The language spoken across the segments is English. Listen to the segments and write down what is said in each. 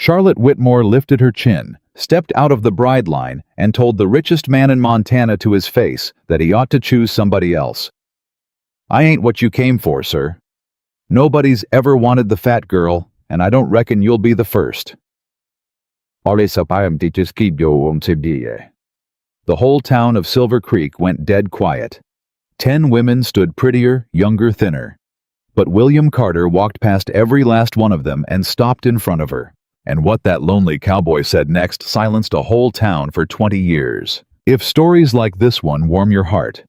Charlotte Whitmore lifted her chin, stepped out of the bride line, and told the richest man in Montana to his face that he ought to choose somebody else. "I ain't what you came for, sir. Nobody's ever wanted the fat girl, and I don't reckon you'll be the first." The whole town of Silver Creek went dead quiet. 10 women stood prettier, younger, thinner. But William Carter walked past every last one of them and stopped in front of her. And what that lonely cowboy said next silenced a whole town for 20 years. If stories like this one warm your heart,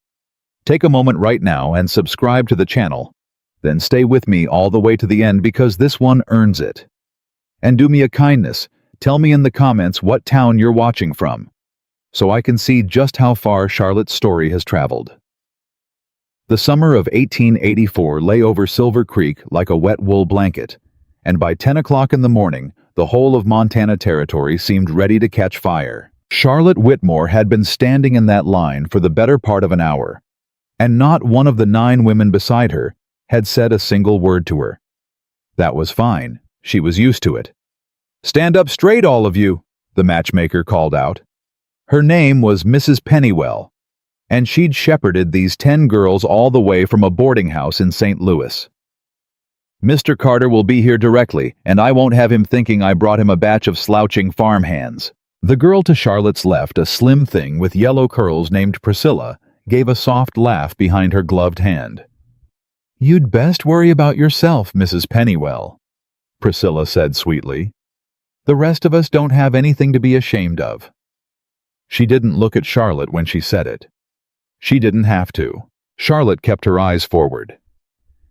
take a moment right now and subscribe to the channel. Then stay with me all the way to the end because this one earns it. And do me a kindness, tell me in the comments what town you're watching from, so I can see just how far Charlotte's story has traveled. The summer of 1884 lay over Silver Creek like a wet wool blanket, and by 10 o'clock in the morning, the whole of Montana Territory seemed ready to catch fire. Charlotte Whitmore had been standing in that line for the better part of an hour, and not one of the 9 women beside her had said a single word to her. That was fine. She was used to it. "Stand up straight, all of you," the matchmaker called out. Her name was Mrs. Pennywell, and she'd shepherded these 10 girls all the way from a boarding house in St. Louis. "Mr. Carter will be here directly, and I won't have him thinking I brought him a batch of slouching farmhands." The girl to Charlotte's left, a slim thing with yellow curls named Priscilla, gave a soft laugh behind her gloved hand. "You'd best worry about yourself, Mrs. Pennywell," Priscilla said sweetly. "The rest of us don't have anything to be ashamed of." She didn't look at Charlotte when she said it. She didn't have to. Charlotte kept her eyes forward.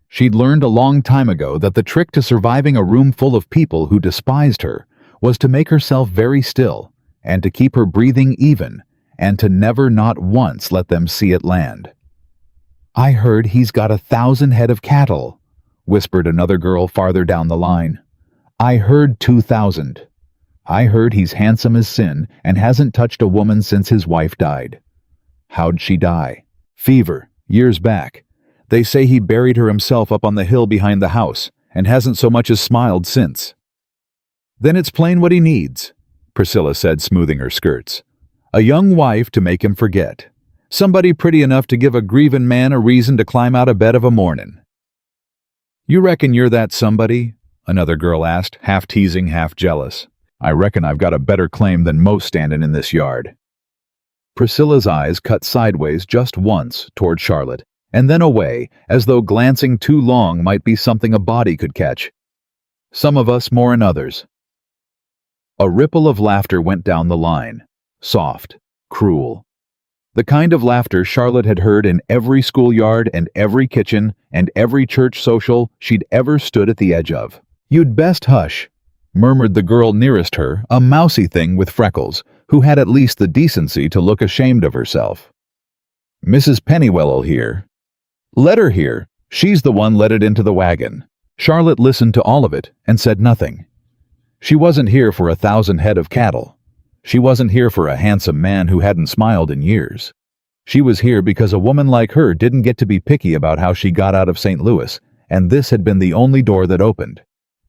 She'd learned a long time ago that the trick to surviving a room full of people who despised her was to make herself very still, and to keep her breathing even, and to never not once let them see it land. "I heard he's got 1,000 head of cattle," whispered another girl farther down the line. "I heard 2,000. I heard he's handsome as sin and hasn't touched a woman since his wife died." "How'd she die?" "Fever, years back. They say he buried her himself up on the hill behind the house and hasn't so much as smiled since." "Then it's plain what he needs," Priscilla said, smoothing her skirts. "A young wife to make him forget. Somebody pretty enough to give a grievin' man a reason to climb out of bed of a mornin'." "You reckon you're that somebody?" another girl asked, half teasing, half jealous. "I reckon I've got a better claim than most standin' in this yard." Priscilla's eyes cut sideways just once toward Charlotte, and then away, as though glancing too long might be something a body could catch. "Some of us more 'n others." A ripple of laughter went down the line, soft, cruel. The kind of laughter Charlotte had heard in every schoolyard and every kitchen and every church social she'd ever stood at the edge of. "You'd best hush," murmured the girl nearest her, a mousy thing with freckles, who had at least the decency to look ashamed of herself. "Mrs. Pennywell'll hear." "Let her hear. She's the one let it into the wagon." Charlotte listened to all of it and said nothing. She wasn't here for 1,000 head of cattle. She wasn't here for a handsome man who hadn't smiled in years. She was here because a woman like her didn't get to be picky about how she got out of St. Louis, and this had been the only door that opened.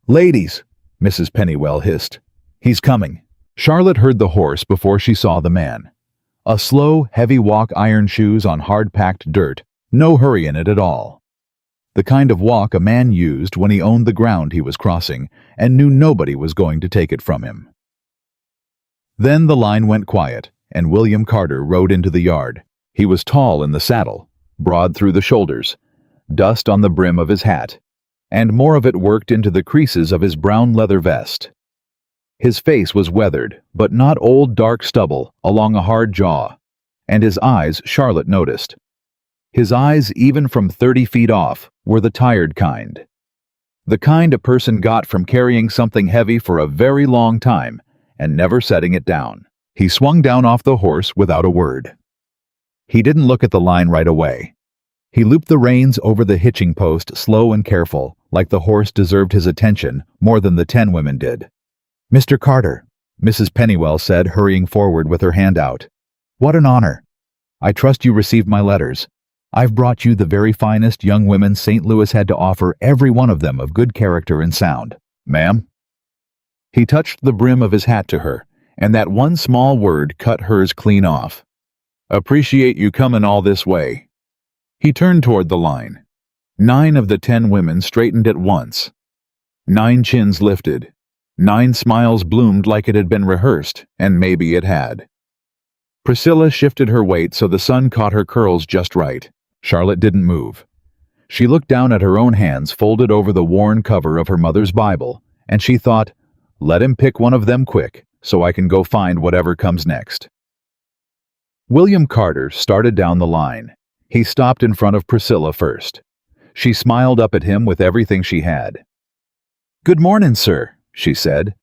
"Ladies," Mrs. Pennywell hissed. "He's coming." Charlotte heard the horse before she saw the man. A slow, heavy walk, iron shoes on hard-packed dirt, no hurry in it at all. The kind of walk a man used when he owned the ground he was crossing and knew nobody was going to take it from him. Then the line went quiet, and William Carter rode into the yard. He was tall in the saddle, broad through the shoulders, dust on the brim of his hat, and more of it worked into the creases of his brown leather vest. His face was weathered, but not old dark stubble along a hard jaw, and his eyes Charlotte noticed. His eyes, even from 30 feet off, were the tired kind. The kind a person got from carrying something heavy for a very long time and never setting it down. He swung down off the horse without a word. He didn't look at the line right away. He looped the reins over the hitching post, slow and careful, like the horse deserved his attention more than the 10 women did. "Mr. Carter," Mrs. Pennywell said, hurrying forward with her hand out. "What an honor. I trust you received my letters. I've brought you the very finest young women St. Louis had to offer, every one of them of good character and sound." "Ma'am?" He touched the brim of his hat to her, and that one small word cut hers clean off. "Appreciate you comin' all this way." He turned toward the line. 9 of the 10 women straightened at once. 9 chins lifted. 9 smiles bloomed like it had been rehearsed, and maybe it had. Priscilla shifted her weight so the sun caught her curls just right. Charlotte didn't move. She looked down at her own hands folded over the worn cover of her mother's Bible, and she thought, let him pick one of them quick, so I can go find whatever comes next. William Carter started down the line. He stopped in front of Priscilla first. She smiled up at him with everything she had. "Good mornin', sir," she said.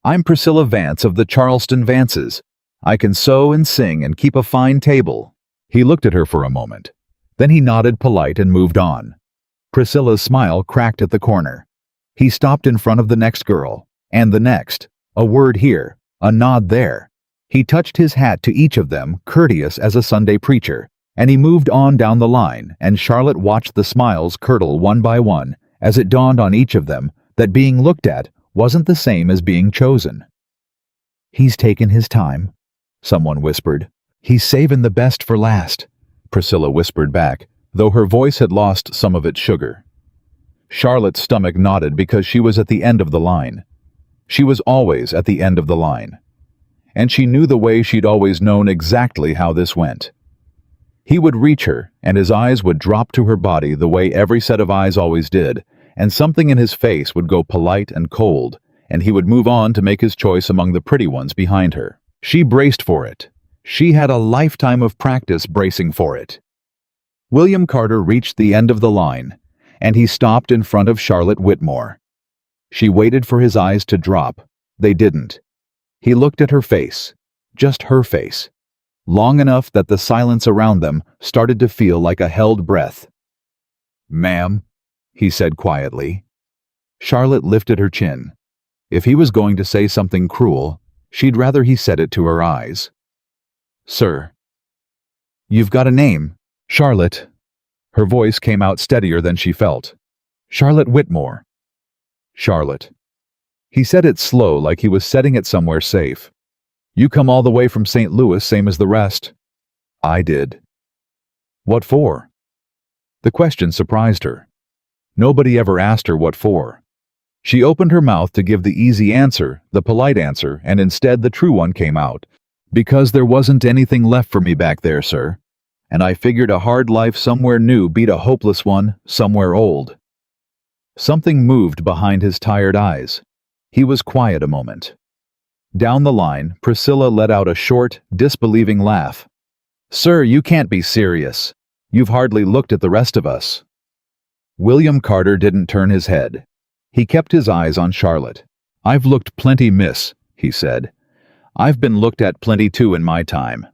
"I'm Priscilla Vance of the Charleston Vances. I can sew and sing and keep a fine table." He looked at her for a moment. Then he nodded polite and moved on. Priscilla's smile cracked at the corner. He stopped in front of the next girl, and the next, a word here, a nod there. He touched his hat to each of them, courteous as a Sunday preacher, and he moved on down the line, and Charlotte watched the smiles curdle one by one as it dawned on each of them that being looked at wasn't the same as being chosen. "He's taken his time," someone whispered. "He's savin' the best for last," Priscilla whispered back, though her voice had lost some of its sugar. Charlotte's stomach knotted because she was at the end of the line. She was always at the end of the line. And she knew the way she'd always known exactly how this went. He would reach her, and his eyes would drop to her body the way every set of eyes always did, and something in his face would go polite and cold, and he would move on to make his choice among the pretty ones behind her. She braced for it. She had a lifetime of practice bracing for it. William Carter reached the end of the line, and he stopped in front of Charlotte Whitmore. She waited for his eyes to drop. They didn't. He looked at her face, just her face, long enough that the silence around them started to feel like a held breath. "Ma'am," he said quietly. Charlotte lifted her chin. If he was going to say something cruel, she'd rather he said it to her eyes. "Sir." "You've got a name." "Charlotte." Her voice came out steadier than she felt. "Charlotte Whitmore." "Charlotte." He said it slow, like he was setting it somewhere safe. "You come all the way from St. Louis, same as the rest." "I did." "What for?" The question surprised her. Nobody ever asked her what for. She opened her mouth to give the easy answer, the polite answer, and instead the true one came out. "Because there wasn't anything left for me back there, sir. And I figured a hard life somewhere new beat a hopeless one somewhere old." Something moved behind his tired eyes. He was quiet a moment. Down the line, Priscilla let out a short, disbelieving laugh. "Sir, you can't be serious. You've hardly looked at the rest of us." William Carter didn't turn his head. He kept his eyes on Charlotte. "I've looked plenty, miss," he said. "I've been looked at plenty too in my time.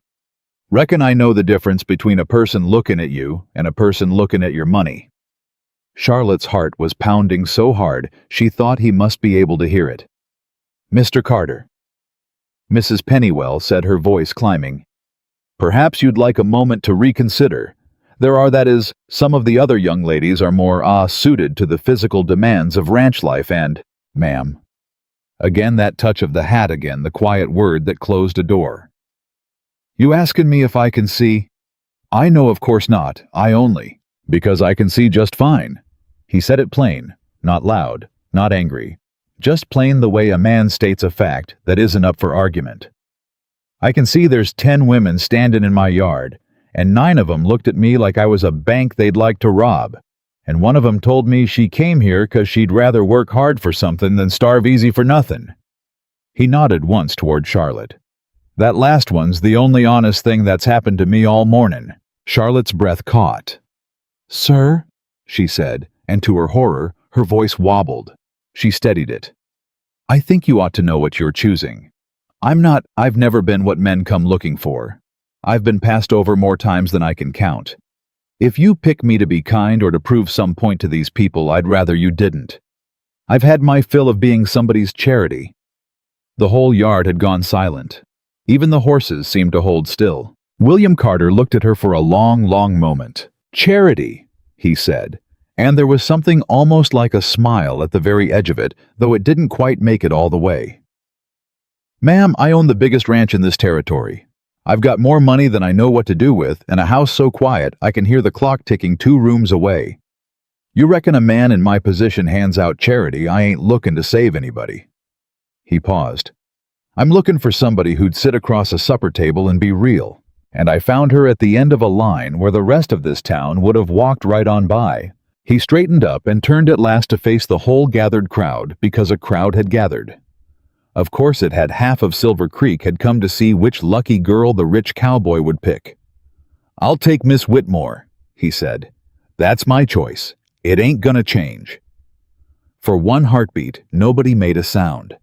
Reckon I know the difference between a person looking at you and a person looking at your money." Charlotte's heart was pounding so hard she thought he must be able to hear it. "Mr. Carter." Mrs. Pennywell said, her voice climbing. "Perhaps you'd like a moment to reconsider. That is, some of the other young ladies are more suited to the physical demands of ranch life and—" "Ma'am." Again that touch of the hat again, the quiet word that closed a door. "You askin' me if I can see?" "I know of course not, I only, because I can see just fine." He said it plain, not loud, not angry, just plain the way a man states a fact that isn't up for argument. "I can see there's 10 women standin' in my yard, and 9 of 'em looked at me like I was a bank they'd like to rob, and one of 'em told me she came here 'cause she'd rather work hard for something than starve easy for nothing." He nodded once toward Charlotte. "That last one's the only honest thing that's happened to me all morning." Charlotte's breath caught. "Sir?" she said, and to her horror, her voice wobbled. She steadied it. "I think you ought to know what you're choosing. I've never been what men come looking for. I've been passed over more times than I can count. If you pick me to be kind or to prove some point to these people, I'd rather you didn't. I've had my fill of being somebody's charity." The whole yard had gone silent. Even the horses seemed to hold still. William Carter looked at her for a long, long moment. "Charity," he said, and there was something almost like a smile at the very edge of it, though it didn't quite make it all the way. Ma'am, I own the biggest ranch in this territory. I've got more money than I know what to do with, and a house so quiet I can hear the clock ticking 2 rooms away. You reckon a man in my position hands out charity? I ain't looking to save anybody." He paused. "I'm looking for somebody who'd sit across a supper table and be real. And I found her at the end of a line where the rest of this town would have walked right on by." He straightened up and turned at last to face the whole gathered crowd, because a crowd had gathered. Of course it had. Half of Silver Creek had come to see which lucky girl the rich cowboy would pick. "I'll take Miss Whitmore," he said. "That's my choice. It ain't gonna change." For one heartbeat, nobody made a sound.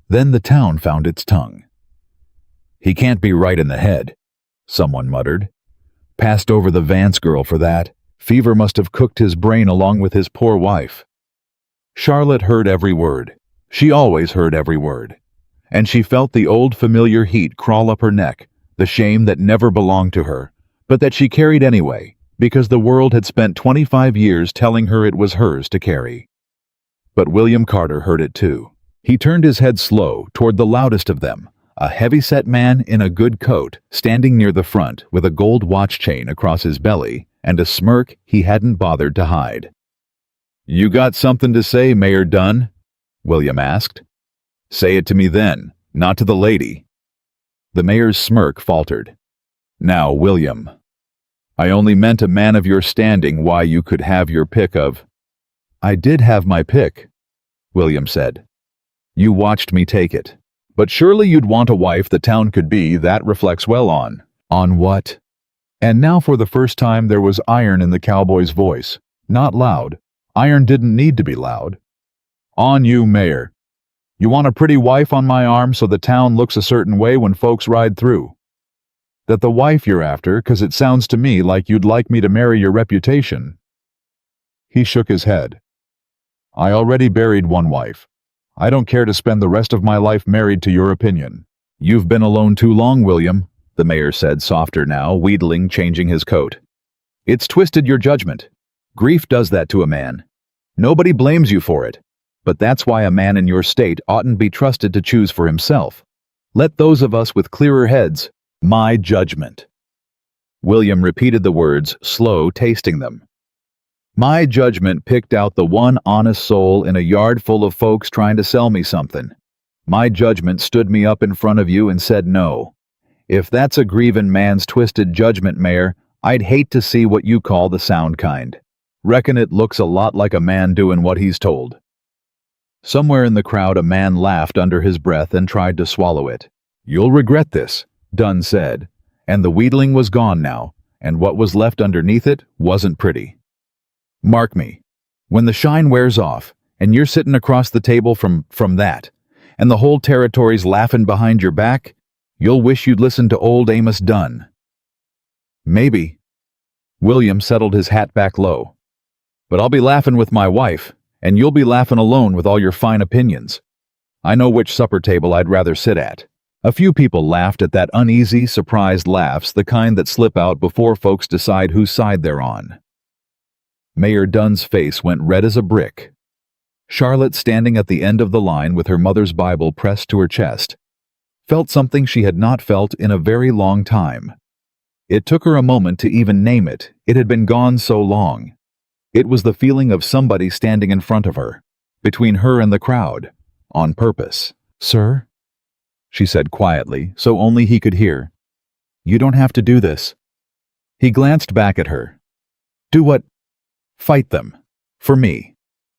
Then the town found its tongue. "He can't be right in the head," someone muttered. "Passed over the Vance girl for that. Fever must have cooked his brain along with his poor wife." Charlotte heard every word. She always heard every word. And she felt the old familiar heat crawl up her neck, the shame that never belonged to her, but that she carried anyway, because the world had spent 25 years telling her it was hers to carry. But William Carter heard it too. He turned his head slow toward the loudest of them, a heavy-set man in a good coat, standing near the front with a gold watch chain across his belly and a smirk he hadn't bothered to hide. "You got something to say, Mayor Dunn?" William asked. "Say it to me then, not to the lady." The mayor's smirk faltered. "Now, William, I only meant a man of your standing. Why, you could have your pick of—" "I did have my pick," William said. "You watched me take it. But surely you'd want a wife the town could be. That reflects well on." "On what?" And now for the first time there was iron in the cowboy's voice. Not loud. Iron didn't need to be loud. "On you, Mayor. You want a pretty wife on my arm so the town looks a certain way when folks ride through. That the wife you're after, 'cause it sounds to me like you'd like me to marry your reputation." He shook his head. "I already buried one wife. I don't care to spend the rest of my life married to your opinion." "You've been alone too long, William," the mayor said, softer now, wheedling, changing his coat. "It's twisted your judgment. Grief does that to a man. Nobody blames you for it, but that's why a man in your state oughtn't be trusted to choose for himself. Let those of us with clearer heads—" "My judgment." William repeated the words, slow, tasting them. "My judgment picked out the one honest soul in a yard full of folks trying to sell me something. My judgment stood me up in front of you and said no. If that's a grievin' man's twisted judgment, Mayor, I'd hate to see what you call the sound kind. Reckon it looks a lot like a man doing what he's told." Somewhere in the crowd a man laughed under his breath and tried to swallow it. "You'll regret this," Dunn said, and the wheedling was gone now, and what was left underneath it wasn't pretty. "Mark me, when the shine wears off, and you're sitting across the table from that, and the whole territory's laughing behind your back, you'll wish you'd listened to old Amos Dunn." "Maybe." William settled his hat back low. "But I'll be laughing with my wife, and you'll be laughing alone with all your fine opinions. I know which supper table I'd rather sit at." A few people laughed at that uneasy, surprised laughs, the kind that slip out before folks decide whose side they're on. Mayor Dunn's face went red as a brick. Charlotte, standing at the end of the line with her mother's Bible pressed to her chest, felt something she had not felt in a very long time. It took her a moment to even name it. It had been gone so long. It was the feeling of somebody standing in front of her, between her and the crowd, on purpose. "Sir?" she said quietly, so only he could hear. "You don't have to do this." He glanced back at her. "Do what?" "Fight them. For me.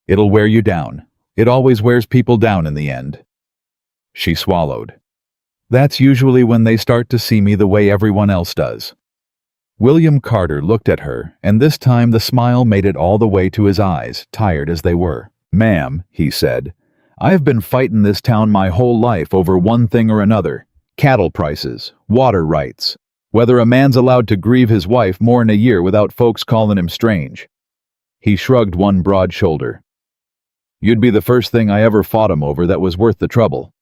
It'll wear you down. It always wears people down in the end." She swallowed. "That's usually when they start to see me the way everyone else does." William Carter looked at her, and this time the smile made it all the way to his eyes, tired as they were. "Ma'am," he said, "I've been fighting this town my whole life over one thing or another. Cattle prices, water rights, whether a man's allowed to grieve his wife more 'n a year without folks calling him strange." He shrugged one broad shoulder. "You'd be the first thing I ever fought him over that was worth the trouble."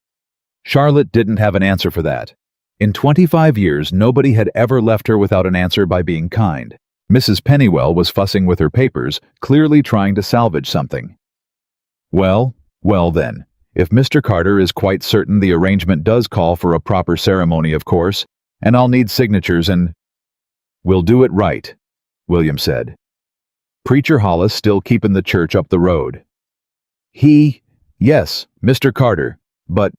Charlotte didn't have an answer for that. In 25 years, nobody had ever left her without an answer by being kind. Mrs. Pennywell was fussing with her papers, clearly trying to salvage something. Well then, If Mr. Carter is quite certain the arrangement does call for a proper ceremony, of course, and I'll need signatures and—" "We'll do it right," William said. "Preacher Hollis still keeping the church up the road." "Yes, Mr. Carter, but—"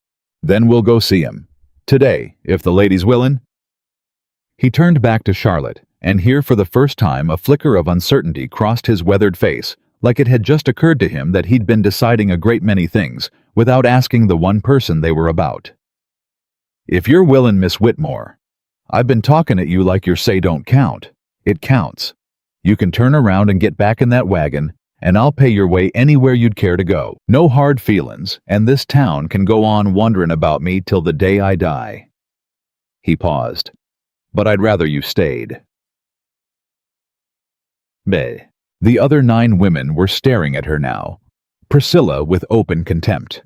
"Then we'll go see him. Today, if the lady's willin'." He turned back to Charlotte, and here for the first time a flicker of uncertainty crossed his weathered face, like it had just occurred to him that he'd been deciding a great many things without asking the one person they were about. "If you're willin', Miss Whitmore, I've been talking at you like your say don't count. It counts. You can turn around and get back in that wagon, and I'll pay your way anywhere you'd care to go. No hard feelin's, and this town can go on wonderin' about me till the day I die." He paused. "But I'd rather you stayed." Bleh. The other 9 women were staring at her now, Priscilla with open contempt.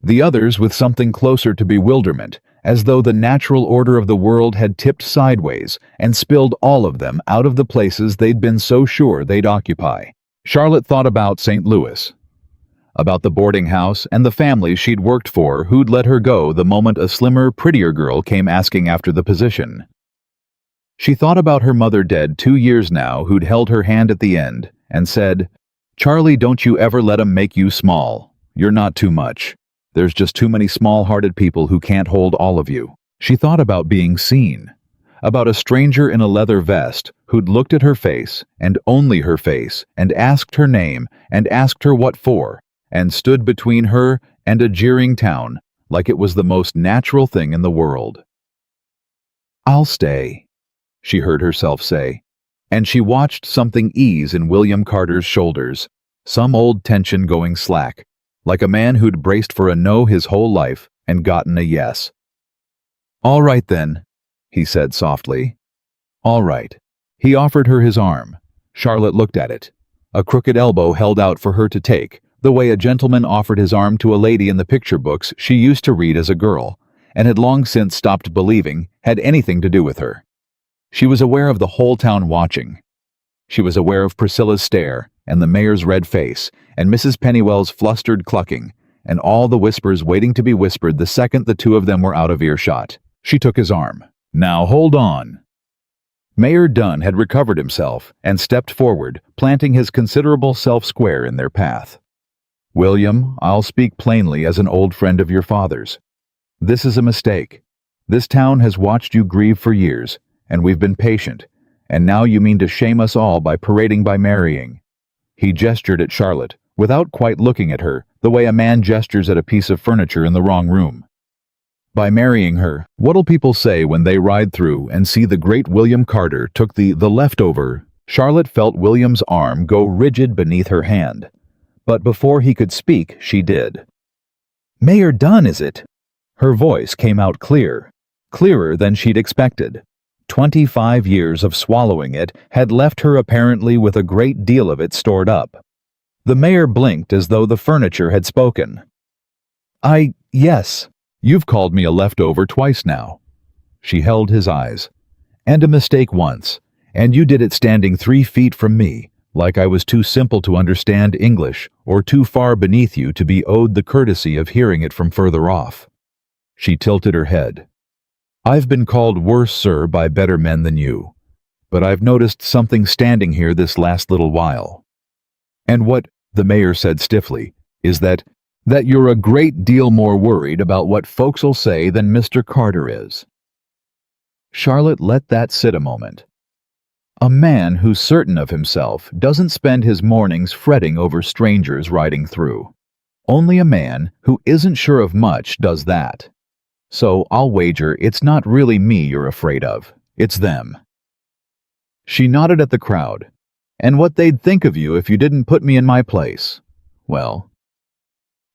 The others with something closer to bewilderment, as though the natural order of the world had tipped sideways and spilled all of them out of the places they'd been so sure they'd occupy. Charlotte thought about St. Louis, about the boarding house and the families she'd worked for who'd let her go the moment a slimmer, prettier girl came asking after the position. She thought about her mother dead 2 years now who'd held her hand at the end and said, "Charlie, don't you ever let 'em make you small. You're not too much. There's just too many small-hearted people who can't hold all of you." She thought about being seen, about a stranger in a leather vest who'd looked at her face, and only her face, and asked her name, and asked her what for, and stood between her and a jeering town like it was the most natural thing in the world. "I'll stay," she heard herself say, and she watched something ease in William Carter's shoulders, some old tension going slack, like a man who'd braced for a no his whole life and gotten a yes. "All right then," he said softly. "All right." He offered her his arm. Charlotte looked at it, a crooked elbow held out for her to take, the way a gentleman offered his arm to a lady in the picture books she used to read as a girl, and had long since stopped believing had anything to do with her. She was aware of the whole town watching. She was aware of Priscilla's stare, and the mayor's red face, and Mrs. Pennywell's flustered clucking, and all the whispers waiting to be whispered the second the 2 of them were out of earshot. She took his arm. "Now hold on." Mayor Dunn had recovered himself and stepped forward, planting his considerable self square in their path. "William, I'll speak plainly as an old friend of your father's. This is a mistake. This town has watched you grieve for years, and we've been patient, and now you mean to shame us all by parading by marrying." He gestured at Charlotte, without quite looking at her, the way a man gestures at a piece of furniture in the wrong room. "By marrying her, what'll people say when they ride through and see the great William Carter took the leftover?" Charlotte felt William's arm go rigid beneath her hand, but before he could speak, she did. "Mayor Dunn, is it?" Her voice came out clear, clearer than she'd expected. 25 years of swallowing it had left her apparently with a great deal of it stored up. The mayor blinked as though the furniture had spoken. Yes. You've called me a leftover twice now." She held his eyes. "And a mistake once, and you did it standing 3 feet from me, like I was too simple to understand English or too far beneath you to be owed the courtesy of hearing it from further off." She tilted her head. "I've been called worse, sir, by better men than you, but I've noticed something standing here this last little while. And what," the mayor said stiffly, "is that you're a great deal more worried about what folks'll say than Mr. Carter is." Charlotte let that sit a moment. A man who's certain of himself doesn't spend his mornings fretting over strangers riding through. Only a man who isn't sure of much does that. So I'll wager it's not really me you're afraid of, it's them. She nodded at the crowd. "And what they'd think of you if you didn't put me in my place. Well."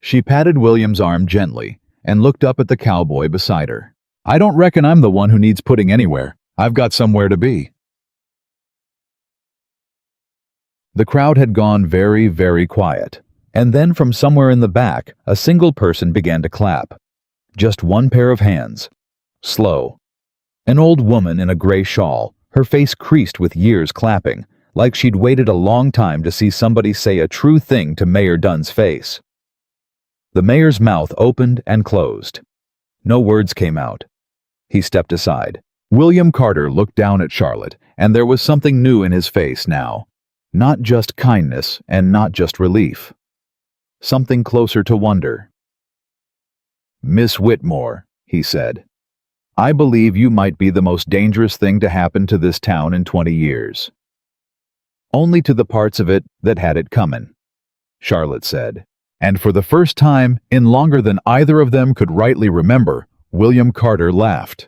She patted William's arm gently and looked up at the cowboy beside her. "I don't reckon I'm the one who needs putting anywhere. I've got somewhere to be." The crowd had gone very, very quiet, and then from somewhere in the back, a single person began to clap. Just one pair of hands. Slow. An old woman in a gray shawl, her face creased with years clapping, like she'd waited a long time to see somebody say a true thing to Mayor Dunn's face. The mayor's mouth opened and closed. No words came out. He stepped aside. William Carter looked down at Charlotte, and there was something new in his face now. Not just kindness and not just relief. Something closer to wonder. "Miss Whitmore," he said, "I believe you might be the most dangerous thing to happen to this town in 20 years. Only to the parts of it that had it comin'," Charlotte said. And for the first time, in longer than either of them could rightly remember, William Carter laughed.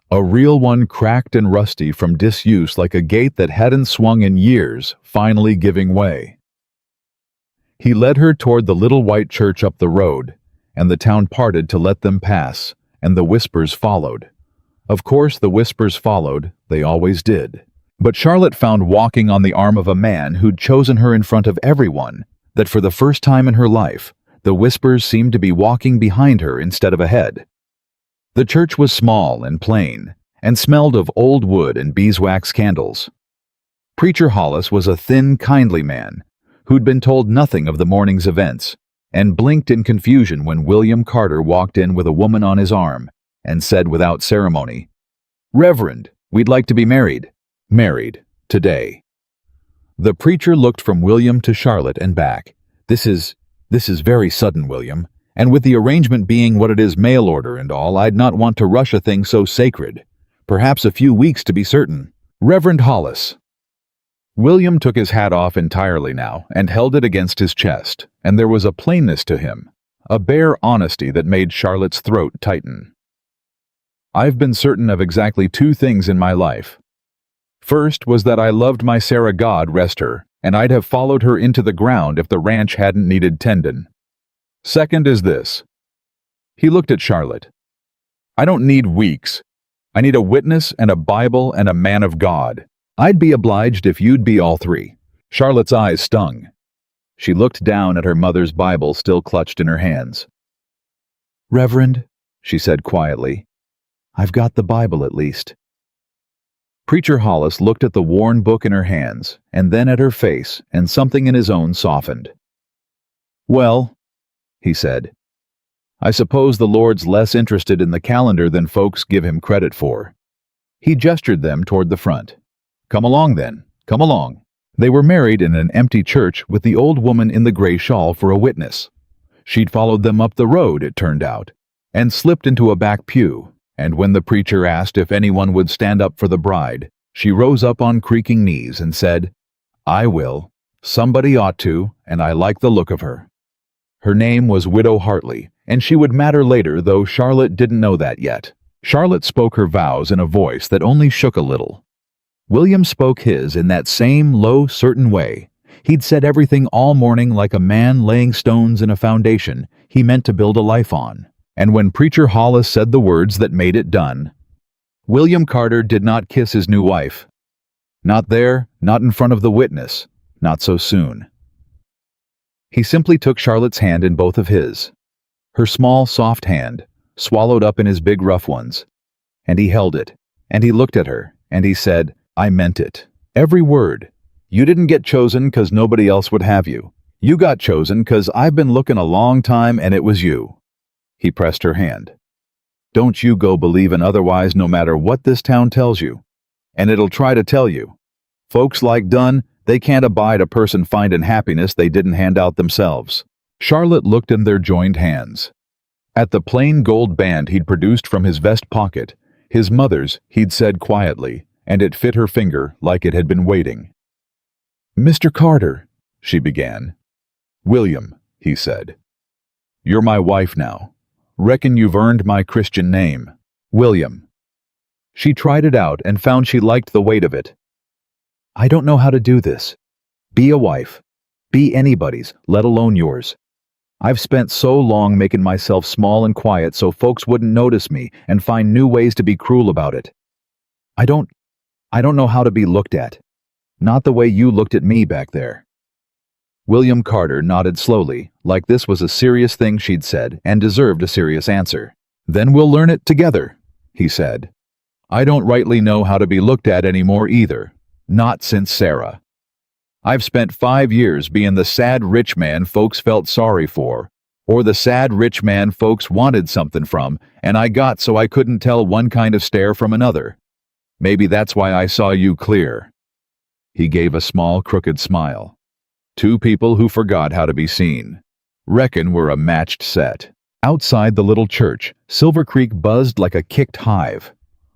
A real one, cracked and rusty from disuse, like a gate that hadn't swung in years, finally giving way. He led her toward the little white church up the road, and the town parted to let them pass, and the whispers followed. Of course, the whispers followed, they always did. But Charlotte found walking on the arm of a man who'd chosen her in front of everyone, that for the first time in her life, the whispers seemed to be walking behind her instead of ahead. The church was small and plain, and smelled of old wood and beeswax candles. Preacher Hollis was a thin, kindly man, who'd been told nothing of the morning's events, and blinked in confusion when William Carter walked in with a woman on his arm, and said without ceremony, "Reverend, we'd like to be married. Married, today." The preacher looked from William to Charlotte and back. This is very sudden, William. And with the arrangement being what it is, mail order and all, I'd not want to rush a thing so sacred. Perhaps a few weeks to be certain. Reverend Hollis." William took his hat off entirely now and held it against his chest, and there was a plainness to him, a bare honesty that made Charlotte's throat tighten. "I've been certain of exactly two things in my life. First was that I loved my Sarah, God rest her, and I'd have followed her into the ground if the ranch hadn't needed tendin'. Second is this." He looked at Charlotte. "I don't need weeks. I need a witness and a Bible and a man of God. I'd be obliged if you'd be all three." Charlotte's eyes stung. She looked down at her mother's Bible still clutched in her hands. "Reverend," she said quietly, "I've got the Bible at least." Preacher Hollis looked at the worn book in her hands, and then at her face, and something in his own softened. "Well," he said, "I suppose the Lord's less interested in the calendar than folks give him credit for." He gestured them toward the front. "Come along then, come along." They were married in an empty church with the old woman in the gray shawl for a witness. She'd followed them up the road, it turned out, and slipped into a back pew, and when the preacher asked if anyone would stand up for the bride, she rose up on creaking knees and said, "I will. Somebody ought to, and I like the look of her." Her name was Widow Hartley, and she would matter later, though Charlotte didn't know that yet. Charlotte spoke her vows in a voice that only shook a little. William spoke his in that same low, certain way. He'd said everything all morning like a man laying stones in a foundation he meant to build a life on. And when Preacher Hollis said the words that made it done, William Carter did not kiss his new wife. Not there, not in front of the witness, not so soon. He simply took Charlotte's hand in both of his, her small, soft hand, swallowed up in his big, rough ones. And he held it, and he looked at her, and he said, "I meant it. Every word. You didn't get chosen 'cause nobody else would have you. You got chosen 'cause I've been looking a long time and it was you." He pressed her hand. "Don't you go believin' otherwise no matter what this town tells you. And it'll try to tell you. Folks like Dunn, they can't abide a person findin' happiness they didn't hand out themselves." Charlotte looked in their joined hands. At the plain gold band he'd produced from his vest pocket, his mother's, he'd said quietly, and it fit her finger like it had been waiting. "Mr. Carter," she began. "William," he said. "You're my wife now. Reckon you've earned my Christian name. William." She tried it out and found she liked the weight of it. "I don't know how to do this. Be a wife. Be anybody's, let alone yours. I've spent so long making myself small and quiet so folks wouldn't notice me and find new ways to be cruel about it. I don't know how to be looked at. Not the way you looked at me back there." William Carter nodded slowly, like this was a serious thing she'd said and deserved a serious answer. "Then we'll learn it together," he said. "I don't rightly know how to be looked at anymore either. Not since Sarah. I've spent 5 years being the sad rich man folks felt sorry for, Or the sad rich man folks wanted something from, and I got so I couldn't tell one kind of stare from another. Maybe that's why I saw you clear." He gave a small, crooked smile. Two people who forgot how to be seen. Reckon we're a matched set. Outside the little church, Silver Creek buzzed like a kicked hive.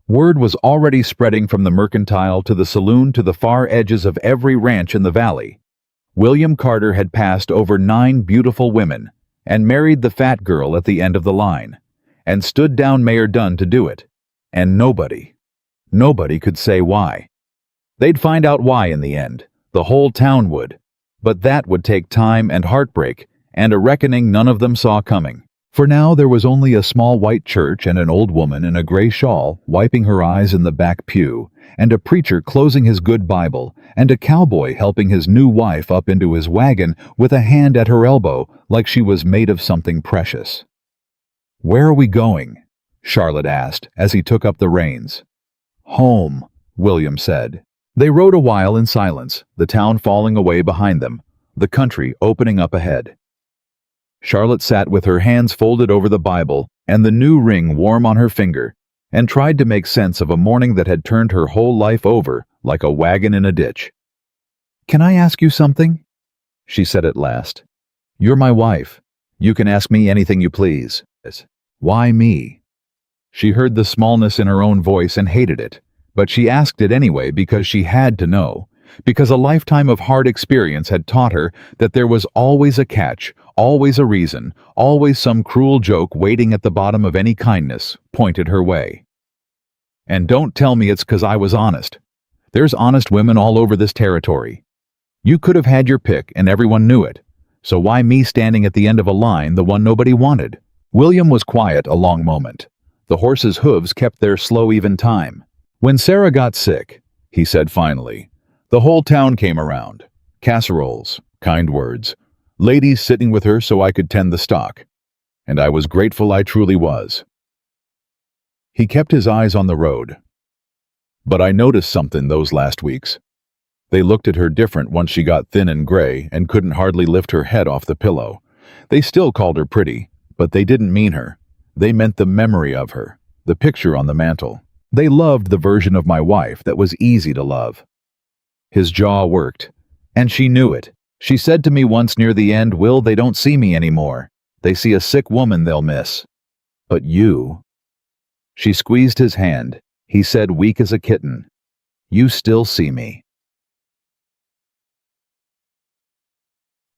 Word was already spreading from the mercantile to the saloon to the far edges of every ranch in the valley. William Carter had passed over 9 beautiful women, and married the fat girl at the end of the line, and stood down Mayor Dunn to do it. And nobody could say why. They'd find out why in the end. The whole town would. But that would take time and heartbreak, and a reckoning none of them saw coming. For now there was only a small white church and an old woman in a gray shawl wiping her eyes in the back pew, and a preacher closing his good Bible, and a cowboy helping his new wife up into his wagon with a hand at her elbow like she was made of something precious. "Where are we going?" Charlotte asked as he took up the reins. "Home," William said. They rode a while in silence, the town falling away behind them, the country opening up ahead. Charlotte sat with her hands folded over the Bible and the new ring warm on her finger, and tried to make sense of a morning that had turned her whole life over like a wagon in a ditch. "Can I ask you something?" she said at last. "You're my wife. You can ask me anything you please." "Why me?" She heard the smallness in her own voice and hated it, but she asked it anyway because she had to know, because a lifetime of hard experience had taught her that there was always a catch, always a reason, always some cruel joke waiting at the bottom of any kindness pointed her way. "And don't tell me it's 'cause I was honest. There's honest women all over this territory. You could have had your pick and everyone knew it, so why me standing at the end of a line, the one nobody wanted?" William was quiet a long moment. The horse's hooves kept their slow, even time. "When Sarah got sick," he said finally, "the whole town came around. Casseroles, kind words, ladies sitting with her so I could tend the stock. And I was grateful, I truly was." He kept his eyes on the road. "But I noticed something those last weeks. They looked at her different once she got thin and gray and couldn't hardly lift her head off the pillow. They still called her pretty, but they didn't mean her. They meant the memory of her, the picture on the mantel. They loved the version of my wife that was easy to love." His jaw worked, and she knew it. She said to me once near the end, "Will, they don't see me anymore. They see a sick woman they'll miss. But you—" She squeezed his hand. He said, weak as a kitten, "You still see me."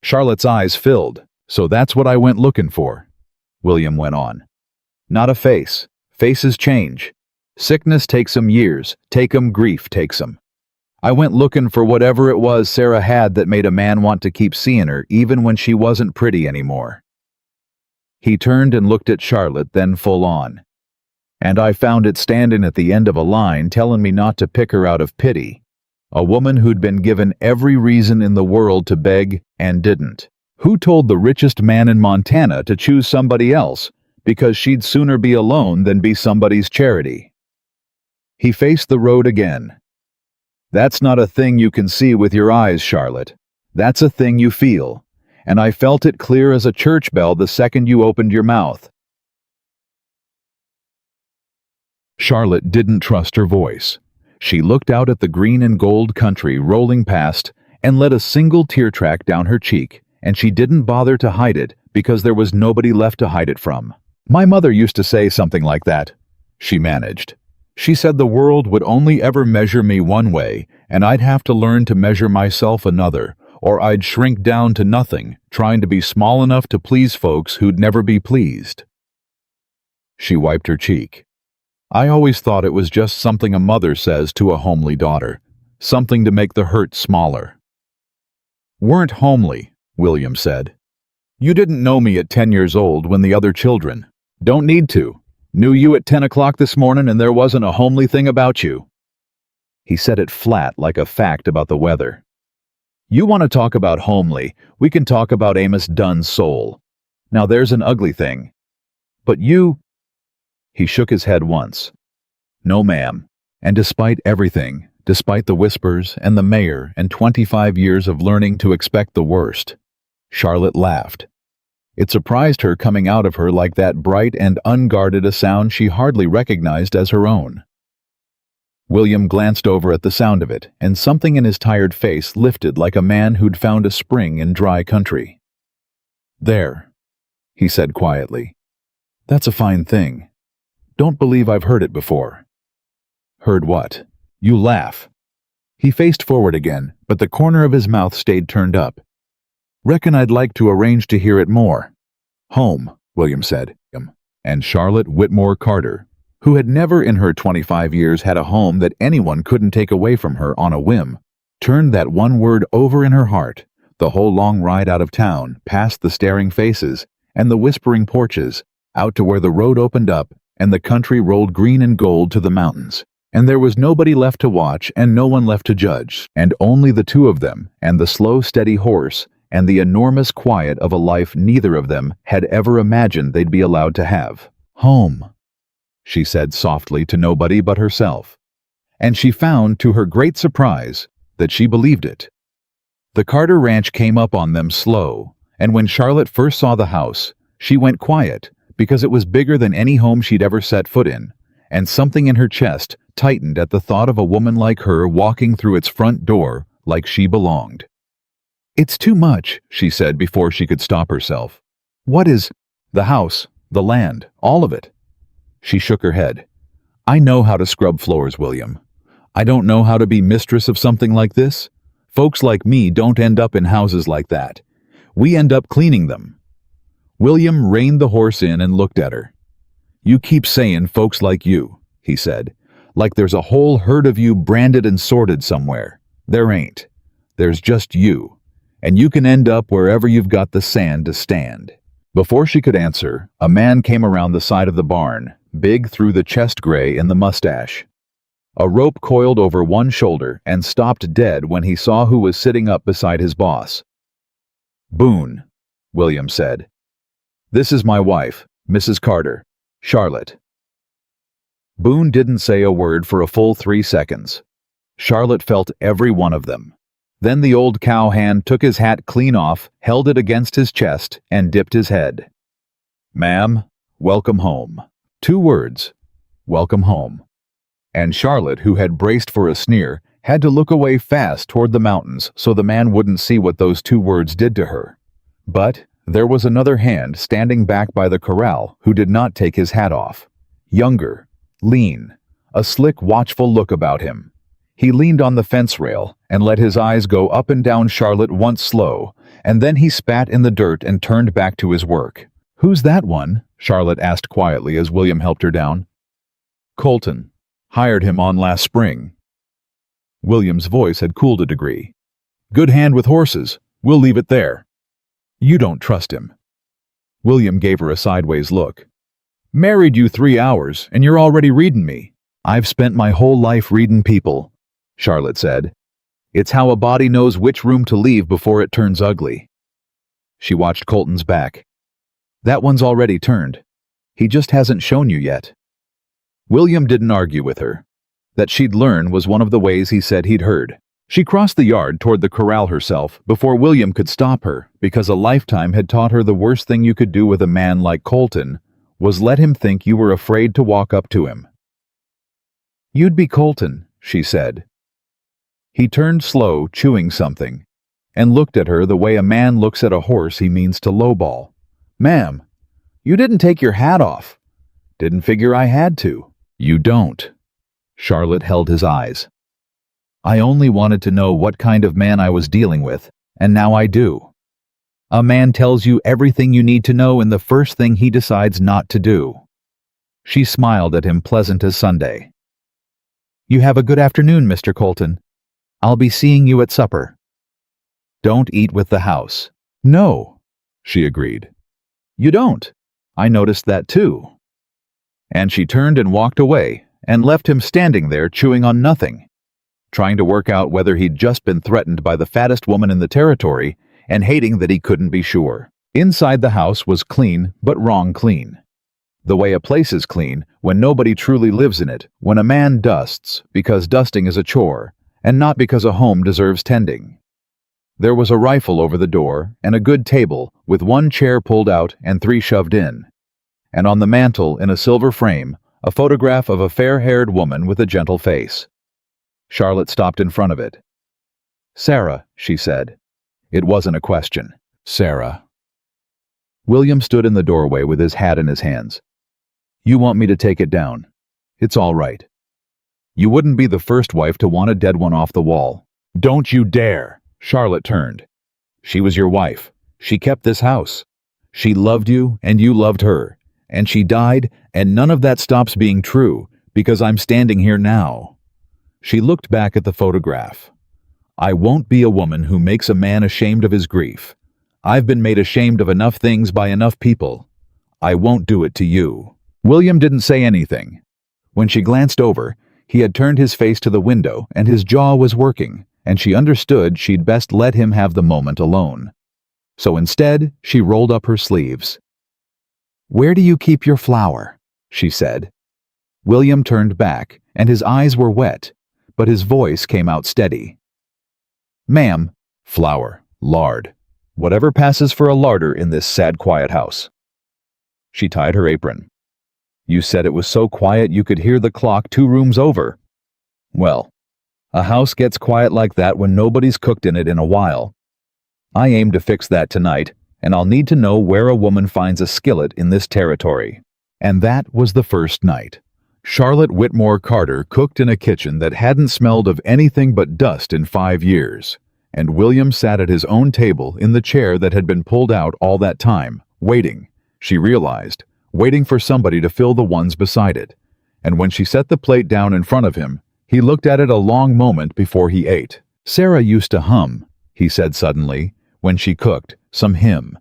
Charlotte's eyes filled. "So that's what I went looking for," William went on. "Not a face. Faces change. Sickness takes 'em years, take 'em, grief takes 'em. I went looking for whatever it was Sarah had that made a man want to keep seeing her even when she wasn't pretty anymore." He turned and looked at Charlotte, then full on. "And I found it standing at the end of a line telling me not to pick her out of pity. A woman who'd been given every reason in the world to beg and didn't. Who told the richest man in Montana to choose somebody else because she'd sooner be alone than be somebody's charity?" He faced the road again. "That's not a thing you can see with your eyes, Charlotte. That's a thing you feel, and I felt it clear as a church bell the second you opened your mouth." Charlotte didn't trust her voice. She looked out at the green and gold country rolling past and let a single tear track down her cheek, and she didn't bother to hide it because there was nobody left to hide it from. "My mother used to say something like that," she managed. "She said the world would only ever measure me one way, and I'd have to learn to measure myself another, or I'd shrink down to nothing, trying to be small enough to please folks who'd never be pleased." She wiped her cheek. "I always thought it was just something a mother says to a homely daughter, something to make the hurt smaller." "Weren't homely," William said. "You didn't know me at 10 years old when the other children. Don't need to. Knew you at 10 o'clock this morning and there wasn't a homely thing about you." He said it flat like a fact about the weather. "You want to talk about homely, we can talk about Amos Dunn's soul. Now there's an ugly thing. But you—" He shook his head once. "No, ma'am. And despite everything, despite the whispers and the mayor and 25 years of learning to expect the worst," Charlotte laughed. It surprised her, coming out of her like that, bright and unguarded, a sound she hardly recognized as her own. William glanced over at the sound of it, and something in his tired face lifted like a man who'd found a spring in dry country. "There," he said quietly. "That's a fine thing. Don't believe I've heard it before." "Heard what? You laugh." He faced forward again, but the corner of his mouth stayed turned up. "Reckon I'd like to arrange to hear it more." "Home," William said, and Charlotte Whitmore Carter, who had never in her 25 years had a home that anyone couldn't take away from her on a whim, turned that one word over in her heart, the whole long ride out of town, past the staring faces and the whispering porches, out to where the road opened up and the country rolled green and gold to the mountains. And there was nobody left to watch and no one left to judge, and only the two of them, and the slow, steady horse, and the enormous quiet of a life neither of them had ever imagined they'd be allowed to have. "Home," she said softly to nobody but herself. And she found, to her great surprise, that she believed it. The Carter ranch came up on them slow, and when Charlotte first saw the house, she went quiet, because it was bigger than any home she'd ever set foot in, and something in her chest tightened at the thought of a woman like her walking through its front door like she belonged. "It's too much," she said before she could stop herself. "What is—" "The house, the land, all of it." She shook her head. "I know how to scrub floors, William. I don't know how to be mistress of something like this. Folks like me don't end up in houses like that. We end up cleaning them." William reined the horse in and looked at her. "You keep saying folks like you," he said, "like there's a whole herd of you branded and sorted somewhere. There ain't. There's just you, and you can end up wherever you've got the sand to stand." Before she could answer, a man came around the side of the barn, big through the chest gray in the mustache. A rope coiled over one shoulder and stopped dead when he saw who was sitting up beside his boss. "Boone," William said. "This is my wife, Mrs. Carter, Charlotte." Boone didn't say a word for a full 3 seconds. Charlotte felt every one of them. Then the old cowhand took his hat clean off, held it against his chest, and dipped his head. "Ma'am, welcome home." 2 words. Welcome home. And Charlotte, who had braced for a sneer, had to look away fast toward the mountains so the man wouldn't see what those 2 words did to her. But there was another hand standing back by the corral who did not take his hat off. Younger, lean, a slick, watchful look about him. He leaned on the fence rail and let his eyes go up and down Charlotte once slow, and then he spat in the dirt and turned back to his work. "Who's that one?" Charlotte asked quietly as William helped her down. "Colton. Hired him on last spring." William's voice had cooled a degree. "Good hand with horses. We'll leave it there." "You don't trust him." William gave her a sideways look. "Married you 3 hours, and you're already reading me." "I've spent my whole life reading people," Charlotte said. "It's how a body knows which room to leave before it turns ugly." She watched Colton's back. "That one's already turned. He just hasn't shown you yet." William didn't argue with her. That she'd learn was one of the ways he said he'd heard. She crossed the yard toward the corral herself before William could stop her, because a lifetime had taught her the worst thing you could do with a man like Colton was let him think you were afraid to walk up to him. "You'd be Colton," she said. He turned slow, chewing something, and looked at her the way a man looks at a horse he means to lowball. "Ma'am, you didn't take your hat off." "Didn't figure I had to." "You don't." Charlotte held his eyes. "I only wanted to know what kind of man I was dealing with, and now I do. A man tells you everything you need to know in the first thing he decides not to do." She smiled at him, pleasant as Sunday. "You have a good afternoon, Mr. Colton. I'll be seeing you at supper." "Don't eat with the house." "No," she agreed. "You don't. I noticed that too." And she turned and walked away, and left him standing there chewing on nothing, trying to work out whether he'd just been threatened by the fattest woman in the territory and hating that he couldn't be sure. Inside the house was clean, but wrong clean. The way a place is clean when nobody truly lives in it, when a man dusts because dusting is a chore, and not because a home deserves tending. There was a rifle over the door and a good table with one chair pulled out and 3 shoved in. And on the mantel, in a silver frame, a photograph of a fair-haired woman with a gentle face. Charlotte stopped in front of it. "Sarah," she said. It wasn't a question. "Sarah." William stood in the doorway with his hat in his hands. "You want me to take it down? It's all right. You wouldn't be the first wife to want a dead one off the wall." "Don't you dare!" Charlotte turned. "She was your wife. She kept this house. She loved you and you loved her. And she died, and none of that stops being true, because I'm standing here now." She looked back at the photograph. "I won't be a woman who makes a man ashamed of his grief. I've been made ashamed of enough things by enough people. I won't do it to you." William didn't say anything. When she glanced over, he had turned his face to the window and his jaw was working, and she understood she'd best let him have the moment alone. So instead, she rolled up her sleeves. "Where do you keep your flour?" she said. William turned back, and his eyes were wet, but his voice came out steady. "Ma'am, flour, lard, whatever passes for a larder in this sad, quiet house." She tied her apron. "You said it was so quiet you could hear the clock 2 rooms over." "Well, a house gets quiet like that when nobody's cooked in it in a while. I aim to fix that tonight, and I'll need to know where a woman finds a skillet in this territory." And that was the first night. Charlotte Whitmore Carter cooked in a kitchen that hadn't smelled of anything but dust in 5 years, and William sat at his own table in the chair that had been pulled out all that time, waiting, she realized, waiting for somebody to fill the ones beside it. And when she set the plate down in front of him, he looked at it a long moment before he ate. "Sarah used to hum," he said suddenly, "when she cooked, some hymn.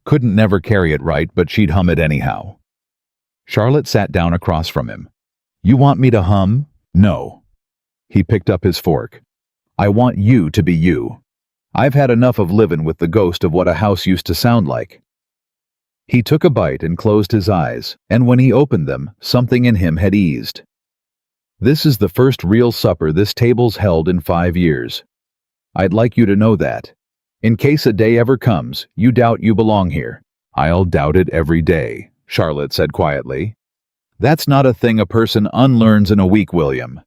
Couldn't never carry it right, but she'd hum it anyhow." Charlotte sat down across from him. "You want me to hum?" "No." He picked up his fork. "I want you to be you. I've had enough of living with the ghost of what a house used to sound like." He took a bite and closed his eyes, and when he opened them, something in him had eased. "This is the first real supper this table's held in 5 years. I'd like you to know that. In case a day ever comes, you doubt you belong here." "I'll doubt it every day," Charlotte said quietly. "That's not a thing a person unlearns in a week, William.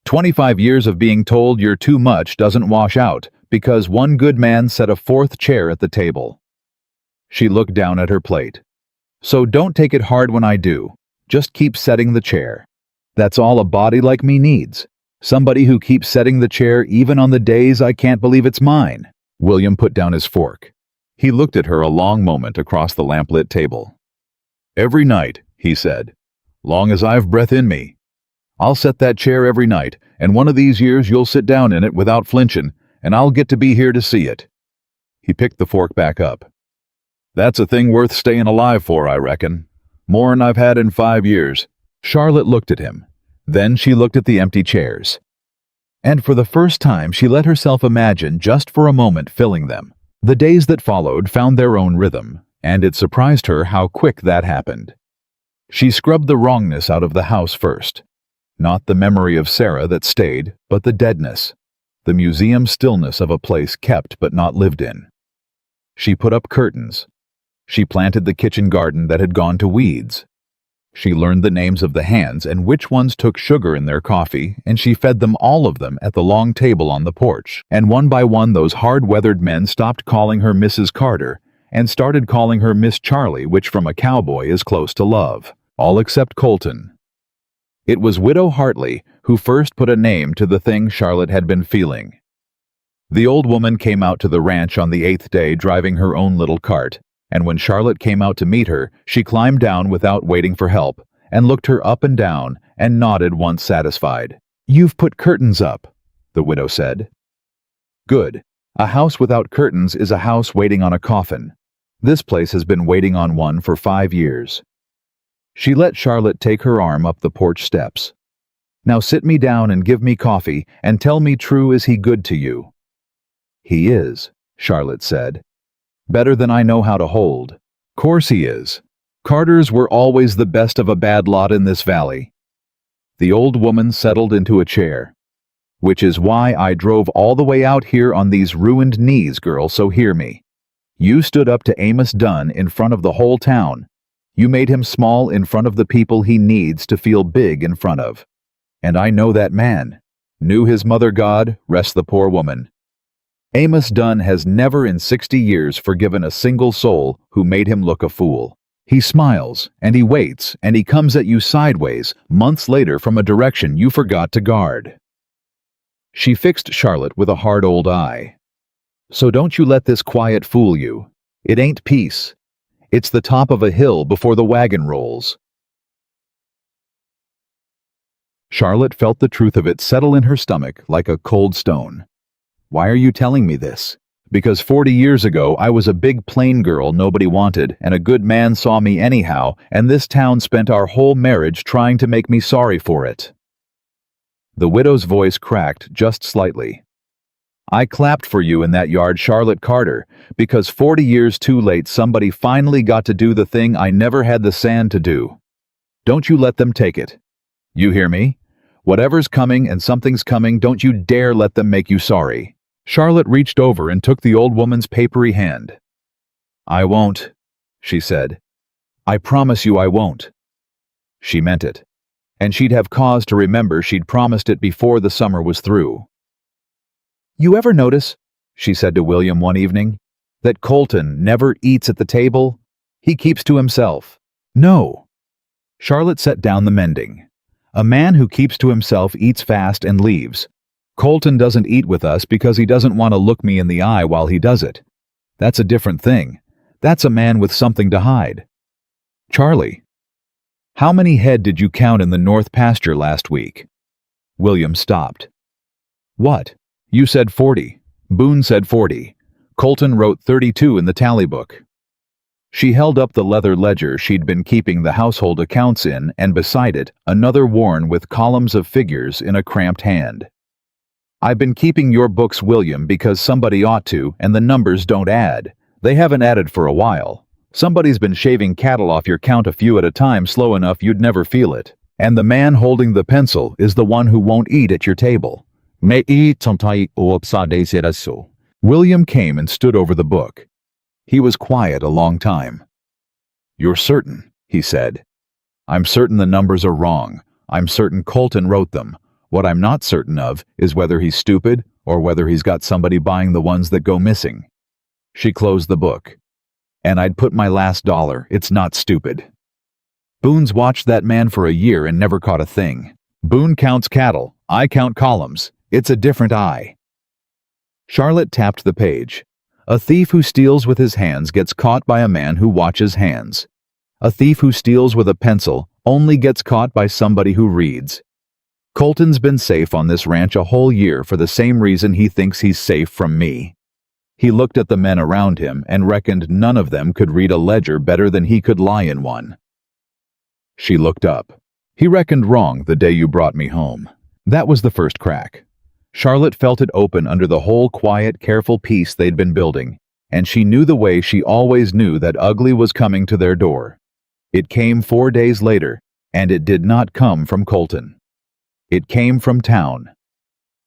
25 years of being told you're too much doesn't wash out because one good man set a 4th chair at the table." She looked down at her plate. "So don't take it hard when I do. Just keep setting the chair. That's all a body like me needs. Somebody who keeps setting the chair even on the days I can't believe it's mine." William put down his fork. He looked at her a long moment across the lamplit table. "Every night," he said. "Long as I've breath in me. I'll set that chair every night, and one of these years you'll sit down in it without flinching, and I'll get to be here to see it." He picked the fork back up. "That's a thing worth staying alive for, I reckon. More'n I've had in 5 years. Charlotte looked at him. Then she looked at the empty chairs. And for the first time she let herself imagine just for a moment filling them. The days that followed found their own rhythm, and it surprised her how quick that happened. She scrubbed the wrongness out of the house first. Not the memory of Sarah that stayed, but the deadness, the museum stillness of a place kept but not lived in. She put up curtains. She planted the kitchen garden that had gone to weeds. She learned the names of the hands and which ones took sugar in their coffee, and she fed them all of them at the long table on the porch. And one by one those hard-weathered men stopped calling her Mrs. Carter and started calling her Miss Charlie, which from a cowboy is close to love, all except Colton. It was Widow Hartley who first put a name to the thing Charlotte had been feeling. The old woman came out to the ranch on the 8th day driving her own little cart, and when Charlotte came out to meet her, she climbed down without waiting for help, and looked her up and down, and nodded once satisfied. "You've put curtains up," the widow said. "Good. A house without curtains is a house waiting on a coffin. This place has been waiting on one for 5 years. She let Charlotte take her arm up the porch steps. "Now sit me down and give me coffee, and tell me true, is he good to you?" "He is," Charlotte said. "Better than I know how to hold. Course he is. Carters were always the best of a bad lot in this valley." The old woman settled into a chair. Which is why I drove all the way out here on these ruined knees, girl, so hear me. You stood up to Amos Dunn in front of the whole town. You made him small in front of the people he needs to feel big in front of. And I know that man. Knew his mother God, rest the poor woman. Amos Dunn has never in 60 years forgiven a single soul who made him look a fool. He smiles, and he waits, and he comes at you sideways, months later from a direction you forgot to guard. She fixed Charlotte with a hard old eye. So don't you let this quiet fool you. It ain't peace. It's the top of a hill before the wagon rolls. Charlotte felt the truth of it settle in her stomach like a cold stone. Why are you telling me this? Because 40 years ago I was a big plain girl nobody wanted, and a good man saw me anyhow, and this town spent our whole marriage trying to make me sorry for it. The widow's voice cracked just slightly. I clapped for you in that yard, Charlotte Carter, because 40 years too late somebody finally got to do the thing I never had the sand to do. Don't you let them take it. You hear me? Whatever's coming and something's coming, don't you dare let them make you sorry. Charlotte reached over and took the old woman's papery hand. I won't, she said. I promise you I won't. She meant it. And she'd have cause to remember she'd promised it before the summer was through. You ever notice, she said to William one evening, that Colton never eats at the table? He keeps to himself. No. Charlotte set down the mending. A man who keeps to himself eats fast and leaves. Colton doesn't eat with us because he doesn't want to look me in the eye while he does it. That's a different thing. That's a man with something to hide. Charlie, how many head did you count in the north pasture last week? William stopped. What? You said 40. Boone said 40. Colton wrote 32 in the tally book. She held up the leather ledger she'd been keeping the household accounts in, and beside it, another worn with columns of figures in a cramped hand. I've been keeping your books, William, because somebody ought to, and the numbers don't add. They haven't added for a while. Somebody's been shaving cattle off your count a few at a time slow enough you'd never feel it. And the man holding the pencil is the one who won't eat at your table. William came and stood over the book. He was quiet a long time. You're certain, he said. I'm certain the numbers are wrong. I'm certain Colton wrote them. What I'm not certain of is whether he's stupid or whether he's got somebody buying the ones that go missing. She closed the book. And I'd put my last dollar. It's not stupid. Boone's watched that man for a year and never caught a thing. Boone counts cattle. I count columns. It's a different eye. Charlotte tapped the page. A thief who steals with his hands gets caught by a man who watches hands. A thief who steals with a pencil only gets caught by somebody who reads. Colton's been safe on this ranch a whole year for the same reason he thinks he's safe from me. He looked at the men around him and reckoned none of them could read a ledger better than he could lie in one. She looked up. He reckoned wrong the day you brought me home. That was the first crack. Charlotte felt it open under the whole quiet, careful peace they'd been building, and she knew the way she always knew that ugly was coming to their door. It came 4 days later, and it did not come from Colton. It came from town.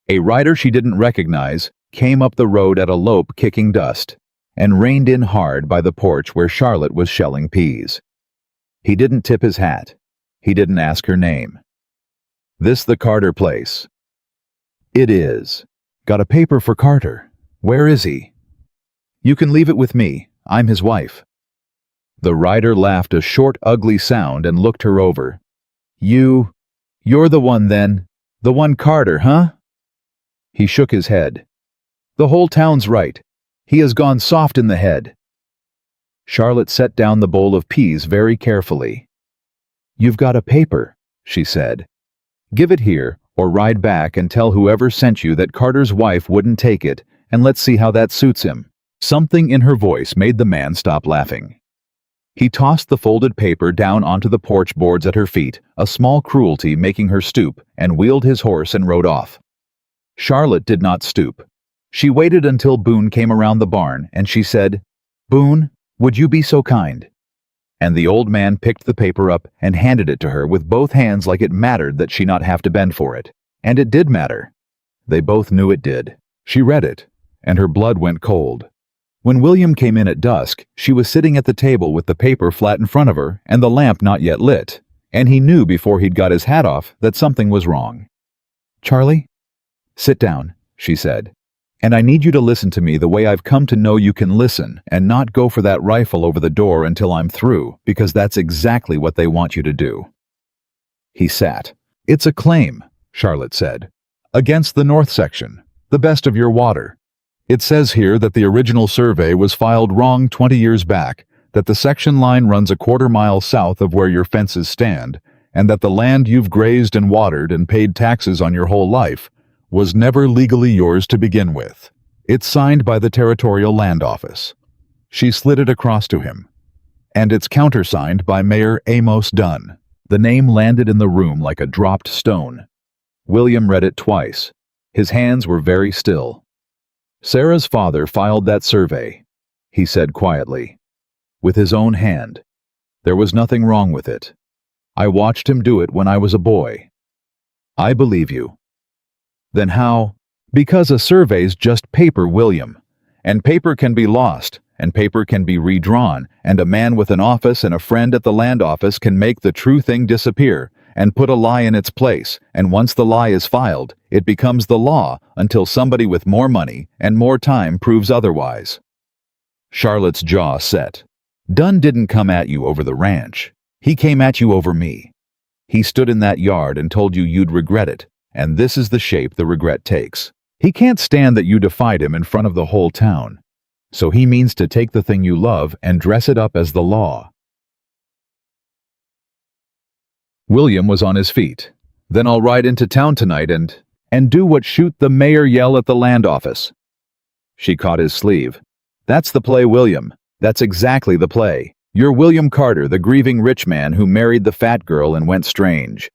A rider she didn't recognize came up the road at a lope kicking dust, and reined in hard by the porch where Charlotte was shelling peas. He didn't tip his hat. He didn't ask her name. This the Carter place? It is. Got a paper for Carter. Where is he? You can leave it with me. I'm his wife. The rider laughed a short, ugly sound and looked her over. You're the one then? The one Carter, huh? He shook his head. The whole town's right. He has gone soft in the head. Charlotte set down the bowl of peas very carefully. You've got a paper, she said. Give it here, or ride back and tell whoever sent you that Carter's wife wouldn't take it, and let's see how that suits him. Something in her voice made the man stop laughing. He tossed the folded paper down onto the porch boards at her feet, a small cruelty making her stoop, and wheeled his horse and rode off. Charlotte did not stoop. She waited until Boone came around the barn, and she said, Boone, would you be so kind? And the old man picked the paper up and handed it to her with both hands like it mattered that she not have to bend for it. And it did matter. They both knew it did. She read it, and her blood went cold. When William came in at dusk, she was sitting at the table with the paper flat in front of her and the lamp not yet lit, and he knew before he'd got his hat off that something was wrong. "Charlie? Sit down," she said. "And I need you to listen to me the way I've come to know you can listen and not go for that rifle over the door until I'm through, because that's exactly what they want you to do." He sat. "It's a claim," Charlotte said, "against the North Section, the best of your water. It says here that the original survey was filed wrong 20 years back, that the section line runs a quarter-mile south of where your fences stand, and that the land you've grazed and watered and paid taxes on your whole life was never legally yours to begin with. It's signed by the Territorial Land Office." She slid it across to him. "And it's countersigned by Mayor Amos Dunn." The name landed in the room like a dropped stone. William read it twice. His hands were very still. "Sarah's father filed that survey," he said quietly, "with his own hand. There was nothing wrong with it. I watched him do it when I was a boy." "I believe you." "Then how?" "Because a survey's just paper, William. And paper can be lost, and paper can be redrawn, and a man with an office and a friend at the land office can make the true thing disappear and put a lie in its place, and once the lie is filed, it becomes the law until somebody with more money and more time proves otherwise." Charlotte's jaw set. "Dunn didn't come at you over the ranch. He came at you over me. He stood in that yard and told you you'd regret it, and this is the shape the regret takes. He can't stand that you defied him in front of the whole town. So he means to take the thing you love and dress it up as the law." William was on his feet. "Then I'll ride into town tonight and do what shoot the mayor yell at the land office." She caught his sleeve. "That's the play, William. That's exactly the play. You're William Carter, the grieving rich man who married the fat girl and went strange.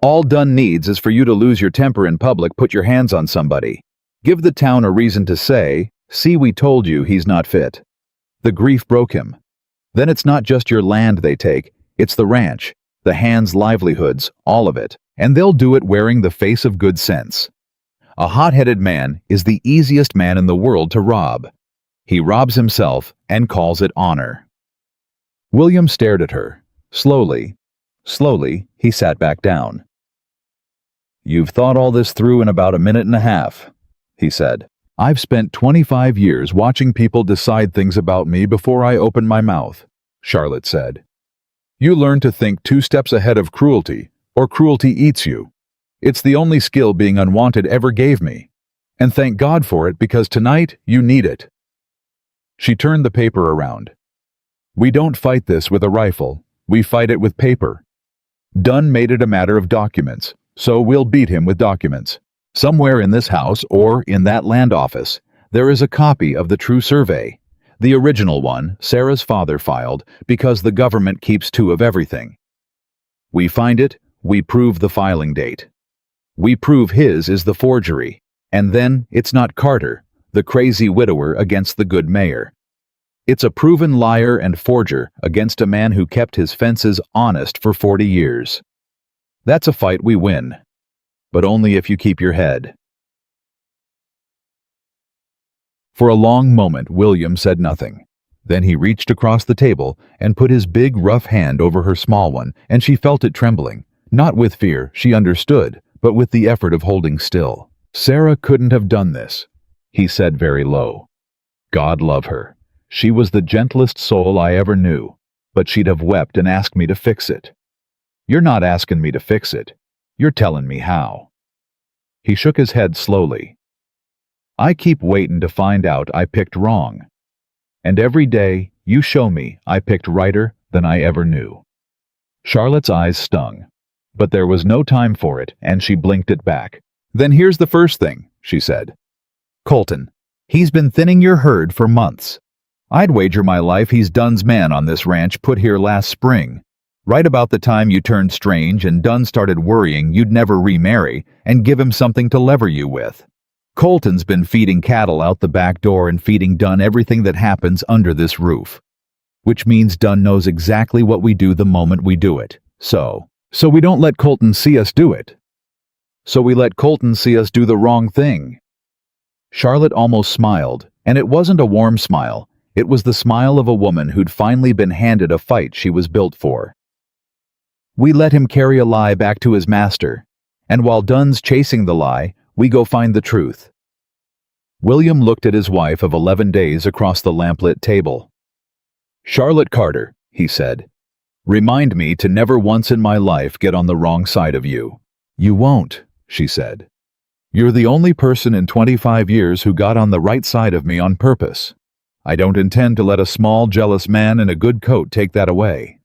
All Dunn needs is for you to lose your temper in public, put your hands on somebody. Give the town a reason to say, 'See, we told you he's not fit.' The grief broke him. Then it's not just your land they take, it's the ranch, the hands' livelihoods, all of it, and they'll do it wearing the face of good sense. A hot-headed man is the easiest man in the world to rob. He robs himself and calls it honor." William stared at her. Slowly, he sat back down. "You've thought all this through in about a minute and a half," he said. "I've spent 25 years watching people decide things about me before I open my mouth," Charlotte said. "You learn to think 2 steps ahead of cruelty, or cruelty eats you. It's the only skill being unwanted ever gave me. And thank God for it, because tonight you need it." She turned the paper around. "We don't fight this with a rifle. We fight it with paper. Dunn made it a matter of documents, so we'll beat him with documents. Somewhere in this house or in that land office, there is a copy of the true survey. The original one, Sarah's father filed, because the government keeps 2 of everything. We find it, we prove the filing date. We prove his is the forgery, and then it's not Carter, the crazy widower, against the good mayor. It's a proven liar and forger against a man who kept his fences honest for 40 years. That's a fight we win, but only if you keep your head." For a long moment, William said nothing. Then he reached across the table and put his big, rough hand over her small one, and she felt it trembling. Not with fear, she understood, but with the effort of holding still. "Sarah couldn't have done this," he said very low. "God love her. She was the gentlest soul I ever knew, but she'd have wept and asked me to fix it. You're not asking me to fix it. You're telling me how." He shook his head slowly. "I keep waiting to find out I picked wrong. And every day you show me I picked righter than I ever knew." Charlotte's eyes stung, but there was no time for it, and she blinked it back. "Then here's the first thing," she said. "Colton. He's been thinning your herd for months. I'd wager my life he's Dunn's man on this ranch put here last spring, right about the time you turned strange and Dunn started worrying you'd never remarry and give him something to lever you with. Colton's been feeding cattle out the back door and feeding Dunn everything that happens under this roof. Which means Dunn knows exactly what we do the moment we do it. So we don't let Colton see us do it." So we let Colton see us do the wrong thing." Charlotte almost smiled, and it wasn't a warm smile. It was the smile of a woman who'd finally been handed a fight she was built for. "We let him carry a lie back to his master, and while Dunn's chasing the lie, we go find the truth." William looked at his wife of 11 days across the lamplit table. "Charlotte Carter," he said, "remind me to never once in my life get on the wrong side of you." "You won't," she said. "You're the only person in 25 years who got on the right side of me on purpose. I don't intend to let a small, jealous man in a good coat take that away."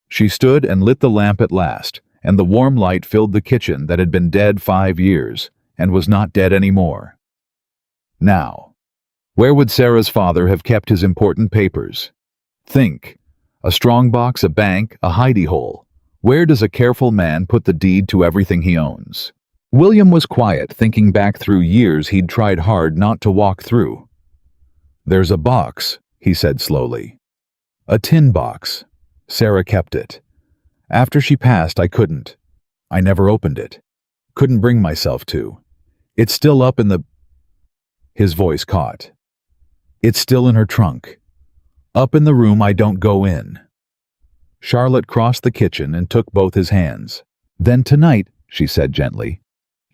She stood and lit the lamp at last, and the warm light filled the kitchen that had been dead 5 years, and was not dead anymore. Now, where would Sarah's father have kept his important papers? Think. A strongbox, a bank, a hidey hole. Where does a careful man put the deed to everything he owns? William was quiet, thinking back through years he'd tried hard not to walk through. "There's a box," he said slowly. "A tin box. Sarah kept it. After she passed, I couldn't. I never opened it. Couldn't bring myself to. It's still up in the—" His voice caught. "It's still in her trunk. Up in the room I don't go in." Charlotte crossed the kitchen and took both his hands. "Then tonight," she said gently,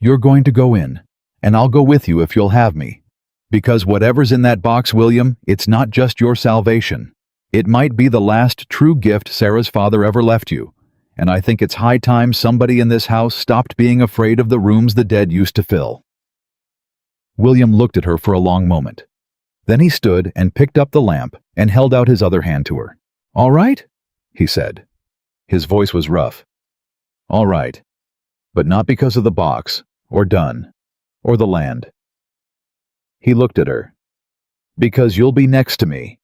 "you're going to go in, and I'll go with you if you'll have me. Because whatever's in that box, William, it's not just your salvation. It might be the last true gift Sarah's father ever left you, and I think it's high time somebody in this house stopped being afraid of the rooms the dead used to fill." William looked at her for a long moment. Then he stood and picked up the lamp and held out his other hand to her. "All right?" he said. His voice was rough. "All right. But not because of the box, or Dunn, or the land." He looked at her. "Because you'll be next to me.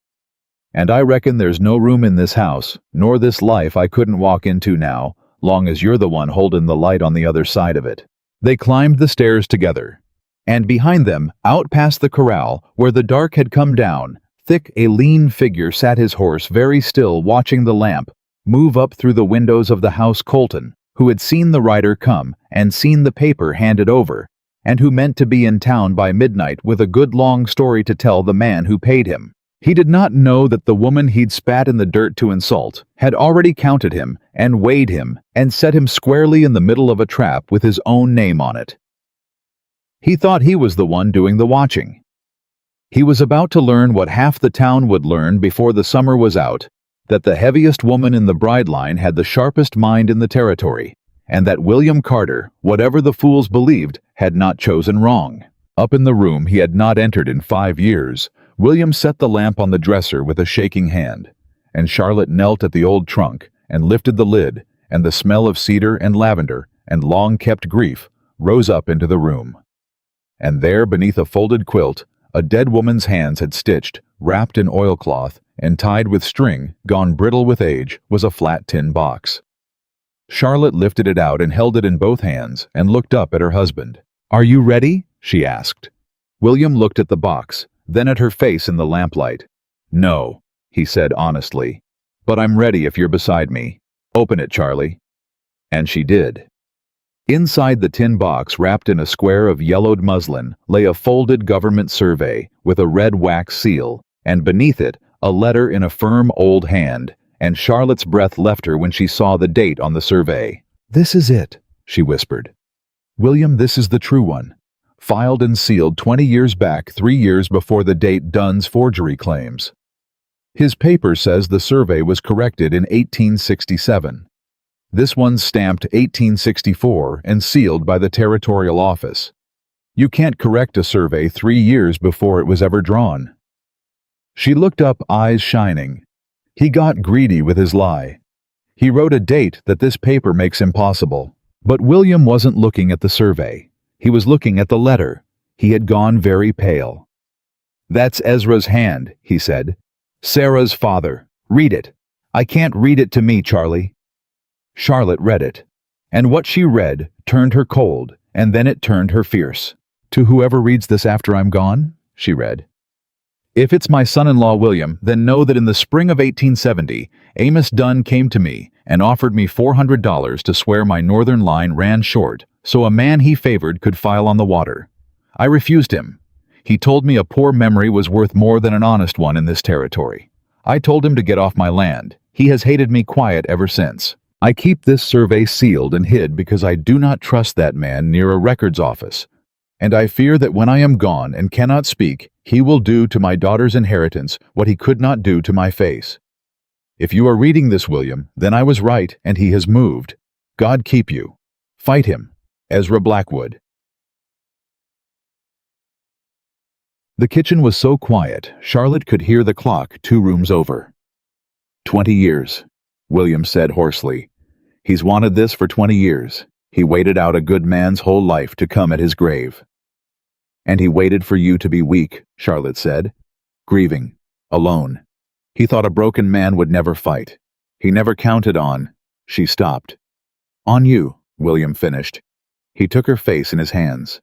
And I reckon there's no room in this house, nor this life I couldn't walk into now, long as you're the one holding the light on the other side of it." They climbed the stairs together. And behind them, out past the corral, where the dark had come down, thick a lean figure sat his horse very still, watching the lamp move up through the windows of the house. Colton, who had seen the rider come and seen the paper handed over, and who meant to be in town by midnight with a good long story to tell the man who paid him. He did not know that the woman he'd spat in the dirt to insult had already counted him and weighed him and set him squarely in the middle of a trap with his own name on it. He thought he was the one doing the watching. He was about to learn what half the town would learn before the summer was out, that the heaviest woman in the bride line had the sharpest mind in the territory, and that William Carter, whatever the fools believed, had not chosen wrong. Up in the room he had not entered in 5 years, William set the lamp on the dresser with a shaking hand, and Charlotte knelt at the old trunk and lifted the lid, and the smell of cedar and lavender and long-kept grief rose up into the room. And there, beneath a folded quilt, a dead woman's hands had stitched, wrapped in oilcloth, and tied with string, gone brittle with age, was a flat tin box. Charlotte lifted it out and held it in both hands and looked up at her husband. "Are you ready?" she asked. William looked at the box, then at her face in the lamplight. "No," he said honestly, "but I'm ready if you're beside me. Open it, Charlie." And she did. Inside the tin box, wrapped in a square of yellowed muslin, lay a folded government survey with a red wax seal, and beneath it, a letter in a firm old hand, and Charlotte's breath left her when she saw the date on the survey. "This is it," she whispered. "William, this is the true one. Filed and sealed 20 years back, 3 years before the date Dunn's forgery claims. His paper says the survey was corrected in 1867. This one's stamped 1864 and sealed by the territorial office. You can't correct a survey 3 years before it was ever drawn." She looked up, eyes shining. He got greedy with his lie. He wrote a date that this paper makes impossible. But William wasn't looking at the survey. He was looking at the letter. He had gone very pale. "That's Ezra's hand," he said. "Sarah's father. Read it. I can't read it to me, Charlie." Charlotte read it. And what she read turned her cold, and then it turned her fierce. "To whoever reads this after I'm gone," she read. "If it's my son-in-law William, then know that in the spring of 1870, Amos Dunn came to me and offered me $400 to swear my northern line ran short, so a man he favored could file on the water. I refused him. He told me a poor memory was worth more than an honest one in this territory. I told him to get off my land. He has hated me quiet ever since. I keep this survey sealed and hid because I do not trust that man near a records office, and I fear that when I am gone and cannot speak, he will do to my daughter's inheritance what he could not do to my face. If you are reading this, William, then I was right and he has moved. God keep you. Fight him. Ezra Blackwood. The kitchen was so quiet, Charlotte could hear the clock 2 rooms over. 20 years, William said hoarsely. He's wanted this for 20 years. He waited out a good man's whole life to come at his grave. And he waited for you to be weak, Charlotte said. Grieving. Alone. He thought a broken man would never fight. He never counted on. She stopped. On you, William finished. He took her face in his hands.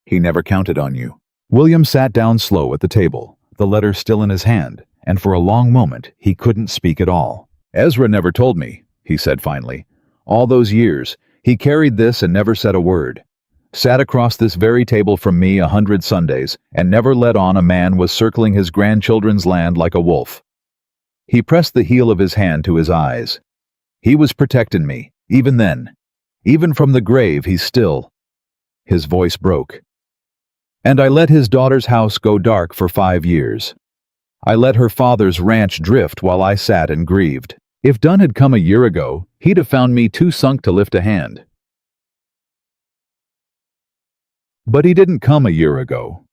He never counted on you. William sat down slow at the table, the letter still in his hand, and for a long moment he couldn't speak at all. Ezra never told me, he said finally. All those years, he carried this and never said a word. Sat across this very table from me 100 Sundays and never let on a man was circling his grandchildren's land like a wolf. He pressed the heel of his hand to his eyes. He was protecting me, even then. Even from the grave he's still. His voice broke. And I let his daughter's house go dark for 5 years. I let her father's ranch drift while I sat and grieved. If Dunn had come a year ago, he'd have found me too sunk to lift a hand. But he didn't come a year ago.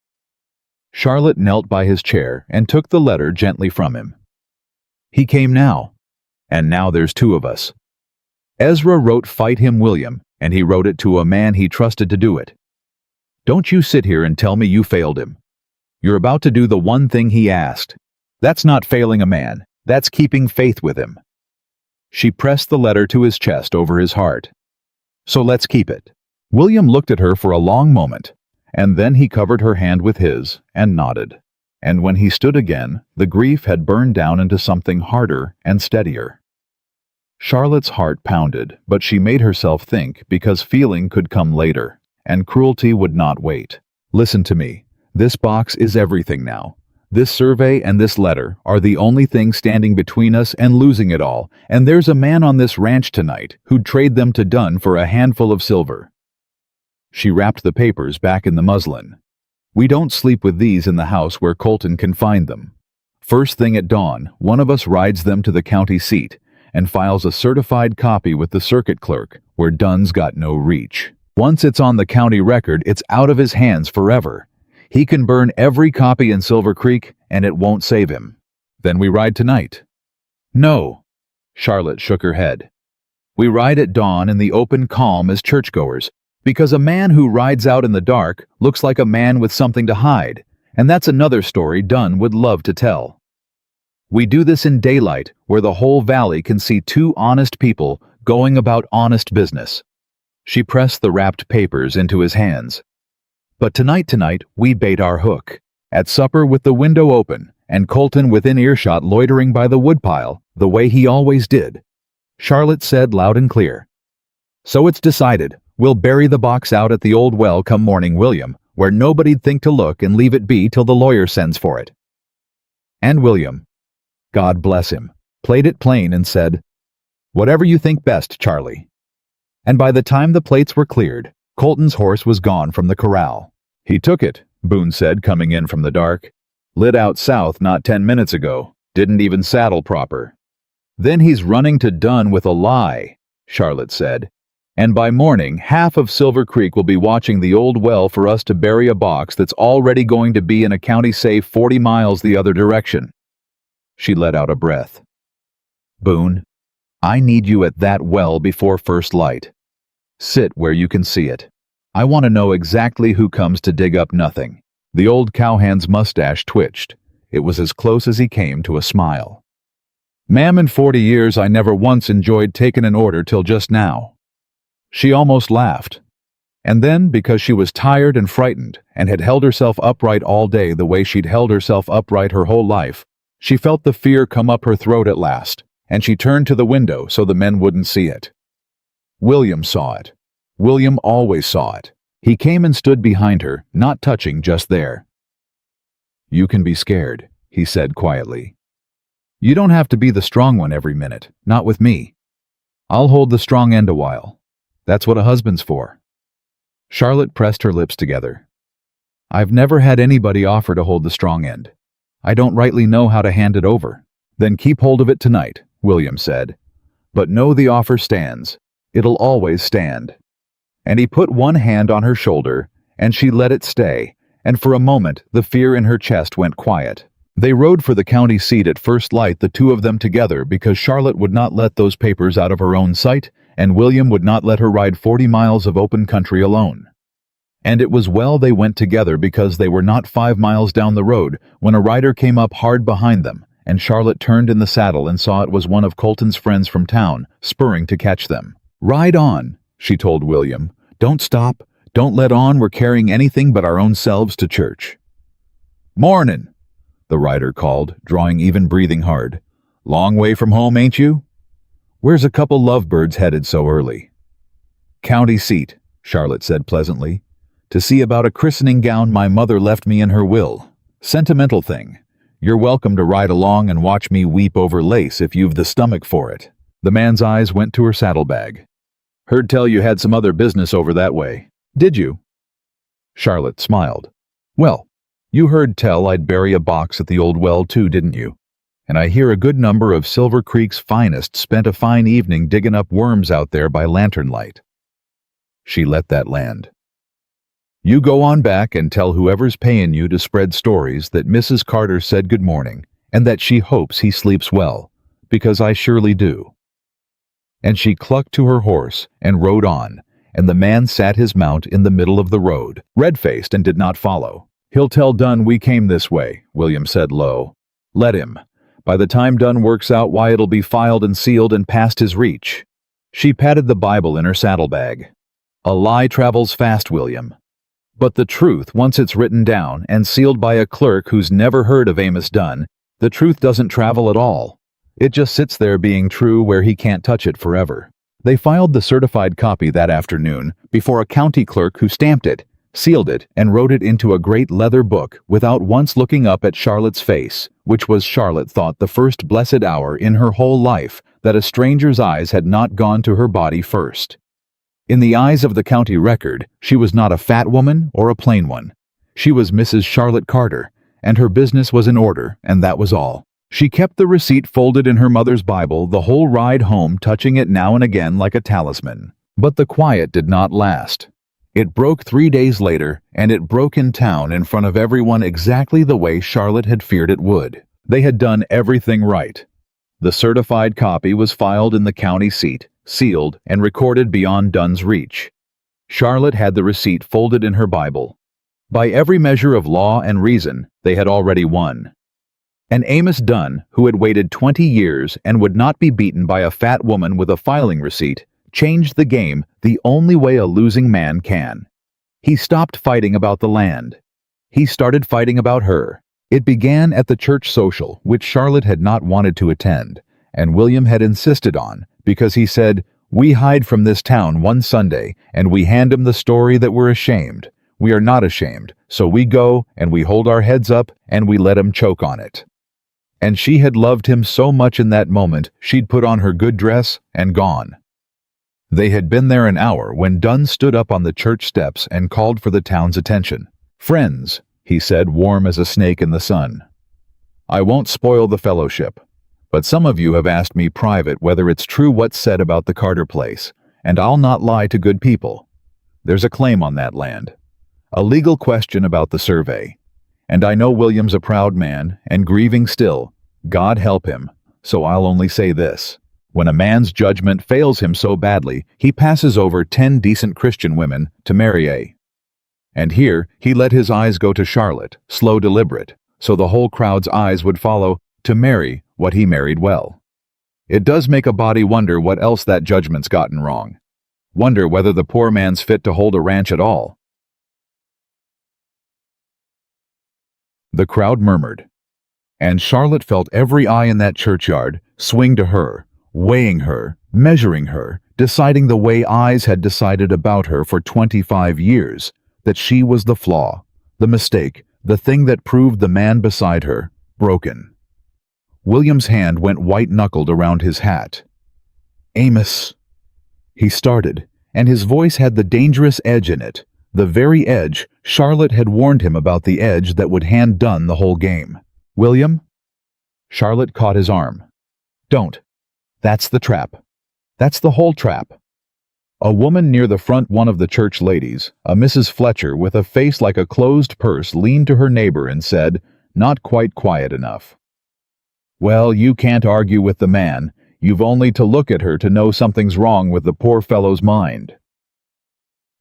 Charlotte knelt by his chair and took the letter gently from him. He came now, and now there's 2 of us. Ezra wrote "Fight him, William," and he wrote it to a man he trusted to do it. Don't you sit here and tell me you failed him. You're about to do the one thing he asked. That's not failing a man, that's keeping faith with him. She pressed the letter to his chest over his heart. So let's keep it. William looked at her for a long moment, and then he covered her hand with his and nodded. And when he stood again, the grief had burned down into something harder and steadier. Charlotte's heart pounded, but she made herself think because feeling could come later, and cruelty would not wait. Listen to me. This box is everything now. This survey and this letter are the only thing standing between us and losing it all, and there's a man on this ranch tonight who'd trade them to Dunn for a handful of silver. She wrapped the papers back in the muslin. We don't sleep with these in the house where Colton can find them. First thing at dawn, one of us rides them to the county seat and files a certified copy with the circuit clerk where Dunn's got no reach. Once it's on the county record, it's out of his hands forever. He can burn every copy in Silver Creek, and it won't save him. Then we ride tonight. No. Charlotte shook her head. We ride at dawn in the open calm as churchgoers, because a man who rides out in the dark looks like a man with something to hide, and that's another story Dunn would love to tell. We do this in daylight, where the whole valley can see 2 honest people going about honest business. She pressed the wrapped papers into his hands. But tonight, we bait our hook. At supper with the window open, and Colton within earshot loitering by the woodpile, the way he always did. Charlotte said loud and clear. So it's decided. We'll bury the box out at the old well come morning, William, where nobody'd think to look, and leave it be till the lawyer sends for it. And William, God bless him, played it plain and said, Whatever you think best, Charlie. And by the time the plates were cleared, Colton's horse was gone from the corral. He took it, Boone said, coming in from the dark. Lit out south not 10 minutes ago. Didn't even saddle proper. Then he's running to Dunn with a lie, Charlotte said. And by morning, half of Silver Creek will be watching the old well for us to bury a box that's already going to be in a county safe 40 miles the other direction. She let out a breath. Boone, I need you at that well before first light. Sit where you can see it. I want to know exactly who comes to dig up nothing. The old cowhand's mustache twitched. It was as close as he came to a smile. Ma'am, in 40 years I never once enjoyed taking an order till just now. She almost laughed. And then, because she was tired and frightened and had held herself upright all day the way she'd held herself upright her whole life, she felt the fear come up her throat at last, and she turned to the window so the men wouldn't see it. William saw it. William always saw it. He came and stood behind her, not touching, just there. "You can be scared," he said quietly. "You don't have to be the strong one every minute, not with me. I'll hold the strong end a while. That's what a husband's for." Charlotte pressed her lips together. "I've never had anybody offer to hold the strong end. I don't rightly know how to hand it over." "Then keep hold of it tonight," William said. "But know the offer stands. It'll always stand." And he put one hand on her shoulder, and she let it stay, and for a moment the fear in her chest went quiet. They rode for the county seat at first light, the two of them together, because Charlotte would not let those papers out of her own sight, and William would not let her ride 40 miles of open country alone. And it was well they went together, because they were not 5 miles down the road when a rider came up hard behind them, and Charlotte turned in the saddle and saw it was one of Colton's friends from town, spurring to catch them. "Ride on," she told William. "Don't stop. Don't let on we're carrying anything but our own selves to church." "Mornin'," the rider called, drawing even breathing hard. "Long way from home, ain't you? Where's a couple lovebirds headed so early?" "County seat," Charlotte said pleasantly. "To see about a christening gown my mother left me in her will. Sentimental thing. You're welcome to ride along and watch me weep over lace if you've the stomach for it." The man's eyes went to her saddlebag. "Heard tell you had some other business over that way. Did you?" Charlotte smiled. "Well, you heard tell I'd bury a box at the old well too, didn't you? And I hear a good number of Silver Creek's finest spent a fine evening digging up worms out there by lantern light." She let that land. "You go on back and tell whoever's paying you to spread stories that Mrs. Carter said good morning and that she hopes he sleeps well, because I surely do." And she clucked to her horse and rode on, and the man sat his mount in the middle of the road, red-faced, and did not follow. "He'll tell Dunn we came this way," William said low. "Let him. By the time Dunn works out why, it'll be filed and sealed and past his reach." She patted the Bible in her saddlebag. "A lie travels fast, William. But the truth, once it's written down and sealed by a clerk who's never heard of Amos Dunn, the truth doesn't travel at all. It just sits there being true where he can't touch it forever." They filed the certified copy that afternoon before a county clerk who stamped it, sealed it, and wrote it into a great leather book without once looking up at Charlotte's face, which was, Charlotte thought, the first blessed hour in her whole life that a stranger's eyes had not gone to her body first. In the eyes of the county record, she was not a fat woman or a plain one. She was Mrs. Charlotte Carter, and her business was in order, and that was all. She kept the receipt folded in her mother's Bible the whole ride home, touching it now and again like a talisman. But the quiet did not last. It broke 3 days later, and it broke in town in front of everyone exactly the way Charlotte had feared it would. They had done everything right. The certified copy was filed in the county seat, sealed, and recorded beyond Dunn's reach. Charlotte had the receipt folded in her Bible. By every measure of law and reason, they had already won. And Amos Dunn, who had waited 20 years and would not be beaten by a fat woman with a filing receipt, changed the game the only way a losing man can. He stopped fighting about the land. He started fighting about her. It began at the church social, which Charlotte had not wanted to attend, and William had insisted on, because he said, "We hide from this town one Sunday, and we hand 'em the story that we're ashamed. We are not ashamed, so we go, and we hold our heads up, and we let 'em choke on it." And she had loved him so much in that moment, she'd put on her good dress and gone. They had been there an hour when Dunn stood up on the church steps and called for the town's attention. "Friends," he said, warm as a snake in the sun, "I won't spoil the fellowship, but some of you have asked me private whether it's true what's said about the Carter place, and I'll not lie to good people. There's a claim on that land, a legal question about the survey. And I know William's a proud man, and grieving still, God help him, so I'll only say this. When a man's judgment fails him so badly, he passes over 10 decent Christian women to marry a. And here, he let his eyes go to Charlotte, slow, deliberate, so the whole crowd's eyes would follow, to marry what he married well. It does make a body wonder what else that judgment's gotten wrong. Wonder whether the poor man's fit to hold a ranch at all." The crowd murmured, and Charlotte felt every eye in that churchyard swing to her, weighing her, measuring her, deciding the way eyes had decided about her for 25 years, that she was the flaw, the mistake, the thing that proved the man beside her broken. William's hand went white-knuckled around his hat. "Amos," he started, and his voice had the dangerous edge in it, the very edge Charlotte had warned him about, the edge that would hand done the whole game. "William?" Charlotte caught his arm. "Don't. That's the trap. That's the whole trap." A woman near the front, one of the church ladies, a Mrs. Fletcher with a face like a closed purse, leaned to her neighbor and said, not quite quiet enough, "Well, you can't argue with the man. You've only to look at her to know something's wrong with the poor fellow's mind."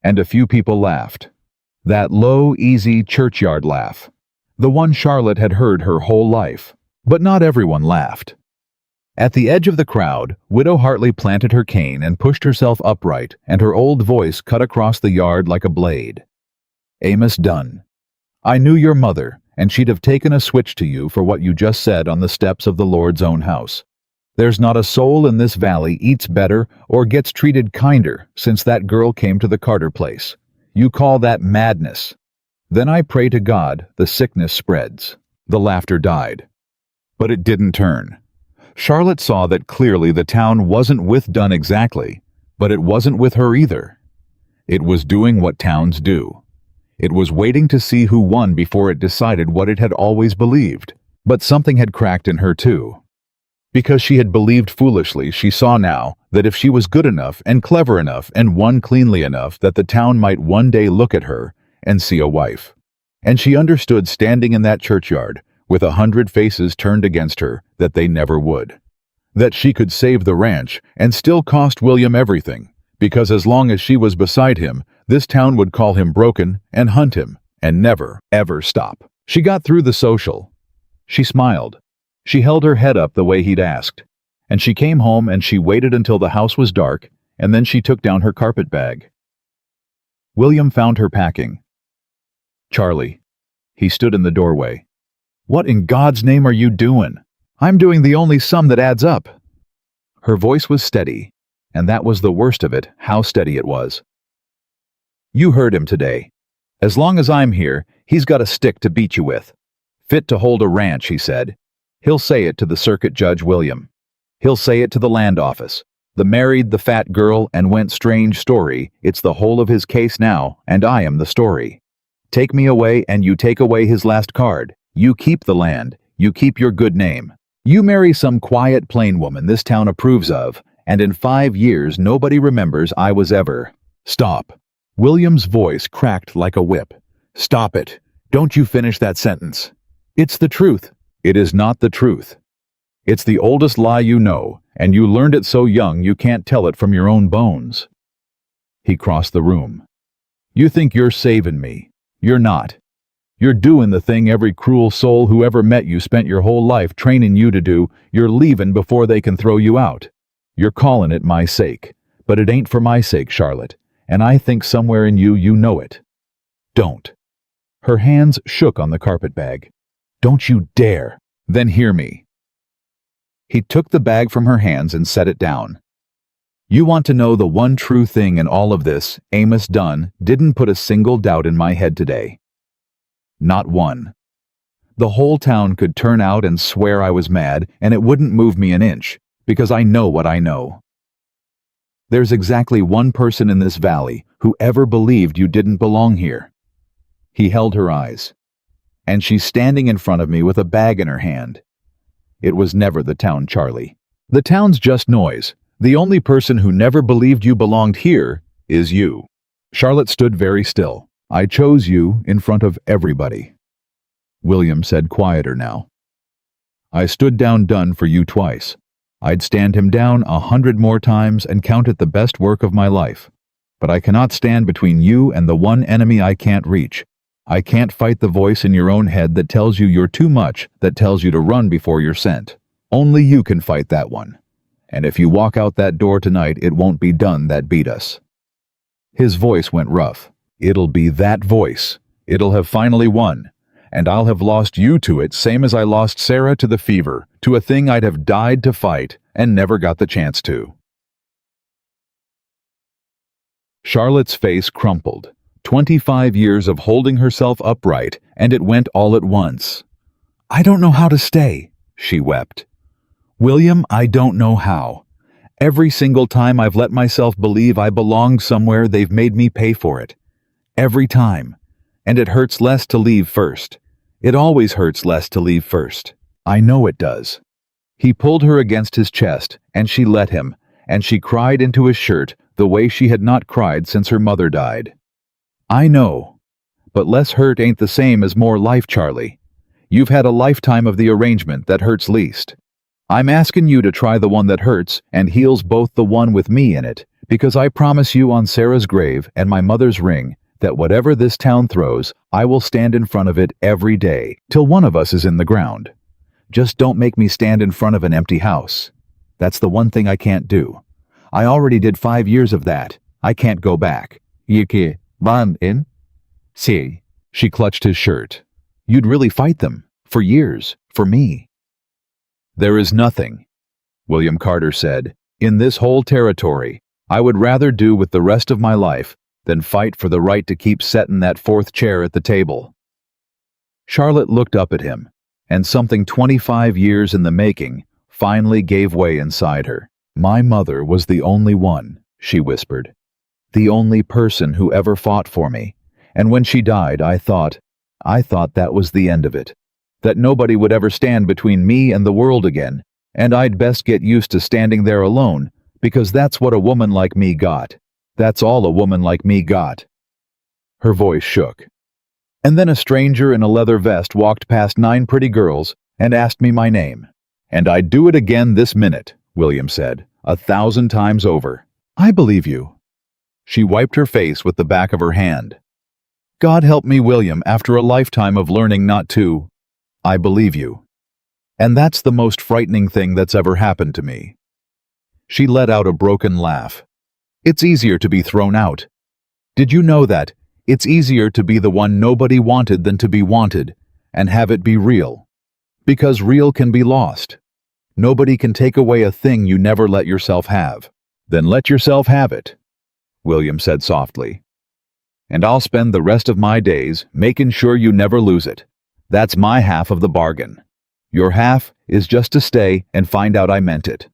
And a few people laughed. That low, easy churchyard laugh. The one Charlotte had heard her whole life. But not everyone laughed. At the edge of the crowd, Widow Hartley planted her cane and pushed herself upright, and her old voice cut across the yard like a blade. "Amos Dunn, I knew your mother, and she'd have taken a switch to you for what you just said on the steps of the Lord's own house. There's not a soul in this valley eats better or gets treated kinder since that girl came to the Carter place. You call that madness. Then I pray to God the sickness spreads." The laughter died. But it didn't turn. Charlotte saw that clearly the town wasn't with Dunn exactly, but it wasn't with her either. It was doing what towns do. It was waiting to see who won before it decided what it had always believed. But something had cracked in her too. Because she had believed foolishly, she saw now that if she was good enough and clever enough and won cleanly enough, that the town might one day look at her and see a wife. And she understood, standing in that churchyard, with 100 faces turned against her, that they never would. That she could save the ranch and still cost William everything, because as long as she was beside him, this town would call him broken and hunt him and never, ever stop. She got through the social. She smiled. She held her head up the way he'd asked. And she came home and she waited until the house was dark, and then she took down her carpet bag. William found her packing. "Charlie." He stood in the doorway. "What in God's name are you doing?" "I'm doing the only sum that adds up." Her voice was steady, and that was the worst of it, how steady it was. "You heard him today. As long as I'm here, he's got a stick to beat you with. Fit to hold a ranch, he said. He'll say it to the circuit judge, William. He'll say it to the land office. The married the fat girl and went strange story. It's the whole of his case now, and I am the story. Take me away and you take away his last card. You keep the land. You keep your good name. You marry some quiet, plain woman this town approves of, and in 5 years nobody remembers I was ever." "Stop." William's voice cracked like a whip. "Stop it. Don't you finish that sentence. It's the truth." "It is not the truth. It's the oldest lie you know, and you learned it so young you can't tell it from your own bones." He crossed the room. "You think you're saving me. You're not. You're doing the thing every cruel soul who ever met you spent your whole life training you to do. You're leaving before they can throw you out. You're calling it my sake, but it ain't for my sake, Charlotte, and I think somewhere in you, you know it. Don't." Her hands shook on the carpet bag. "Don't you dare. Then hear me." He took the bag from her hands and set it down. "You want to know the one true thing in all of this? Amos Dunn didn't put a single doubt in my head today. Not one. The whole town could turn out and swear I was mad, and it wouldn't move me an inch, because I know what I know. There's exactly one person in this valley who ever believed you didn't belong here." He held her eyes. "And she's standing in front of me with a bag in her hand. It was never the town, Charlie. The town's just noise. The only person who never believed you belonged here is you." Charlotte stood very still. "I chose you in front of everybody." William said quieter now. "I stood down Dunn for you twice. I'd stand him down 100 more times and count it the best work of my life. But I cannot stand between you and the one enemy I can't reach. I can't fight the voice in your own head that tells you you're too much, that tells you to run before you're sent. Only you can fight that one. And if you walk out that door tonight, it won't be Dunn that beat us." His voice went rough. "It'll be that voice. It'll have finally won. And I'll have lost you to it, same as I lost Sarah to the fever, to a thing I'd have died to fight and never got the chance to." Charlotte's face crumpled. 25 years of holding herself upright, and it went all at once. "I don't know how to stay," she wept. "William, I don't know how. Every single time I've let myself believe I belonged somewhere, they've made me pay for it. Every time. And it hurts less to leave first. It always hurts less to leave first. I know it does." He pulled her against his chest, and she let him, and she cried into his shirt the way she had not cried since her mother died. "I know. But less hurt ain't the same as more life, Charlie. You've had a lifetime of the arrangement that hurts least. I'm asking you to try the one that hurts and heals both, the one with me in it, because I promise you on Sarah's grave and my mother's ring that whatever this town throws, I will stand in front of it every day, till one of us is in the ground. Just don't make me stand in front of an empty house. That's the one thing I can't do. I already did 5 years of that. I can't go back." "Yiki, van in?" "See." She clutched his shirt. "You'd really fight them. For years. For me." "There is nothing," William Carter said, "in this whole territory I would rather do with the rest of my life than fight for the right to keep settin' that fourth chair at the table." Charlotte looked up at him, and something 25 years in the making finally gave way inside her. "My mother was the only one," she whispered. "The only person who ever fought for me. And when she died, I thought that was the end of it. That nobody would ever stand between me and the world again, and I'd best get used to standing there alone, because that's what a woman like me got. That's all a woman like me got." Her voice shook. "And then a stranger in a leather vest walked past 9 pretty girls and asked me my name. And I'd do it again this minute," William said, 1,000 times over. "I believe you." She wiped her face with the back of her hand. "God help me, William, after a lifetime of learning not to. I believe you. And that's the most frightening thing that's ever happened to me." She let out a broken laugh. "It's easier to be thrown out. Did you know that? It's easier to be the one nobody wanted than to be wanted, and have it be real. Because real can be lost. Nobody can take away a thing you never let yourself have." "Then let yourself have it," William said softly. "And I'll spend the rest of my days making sure you never lose it. That's my half of the bargain. Your half is just to stay and find out I meant it."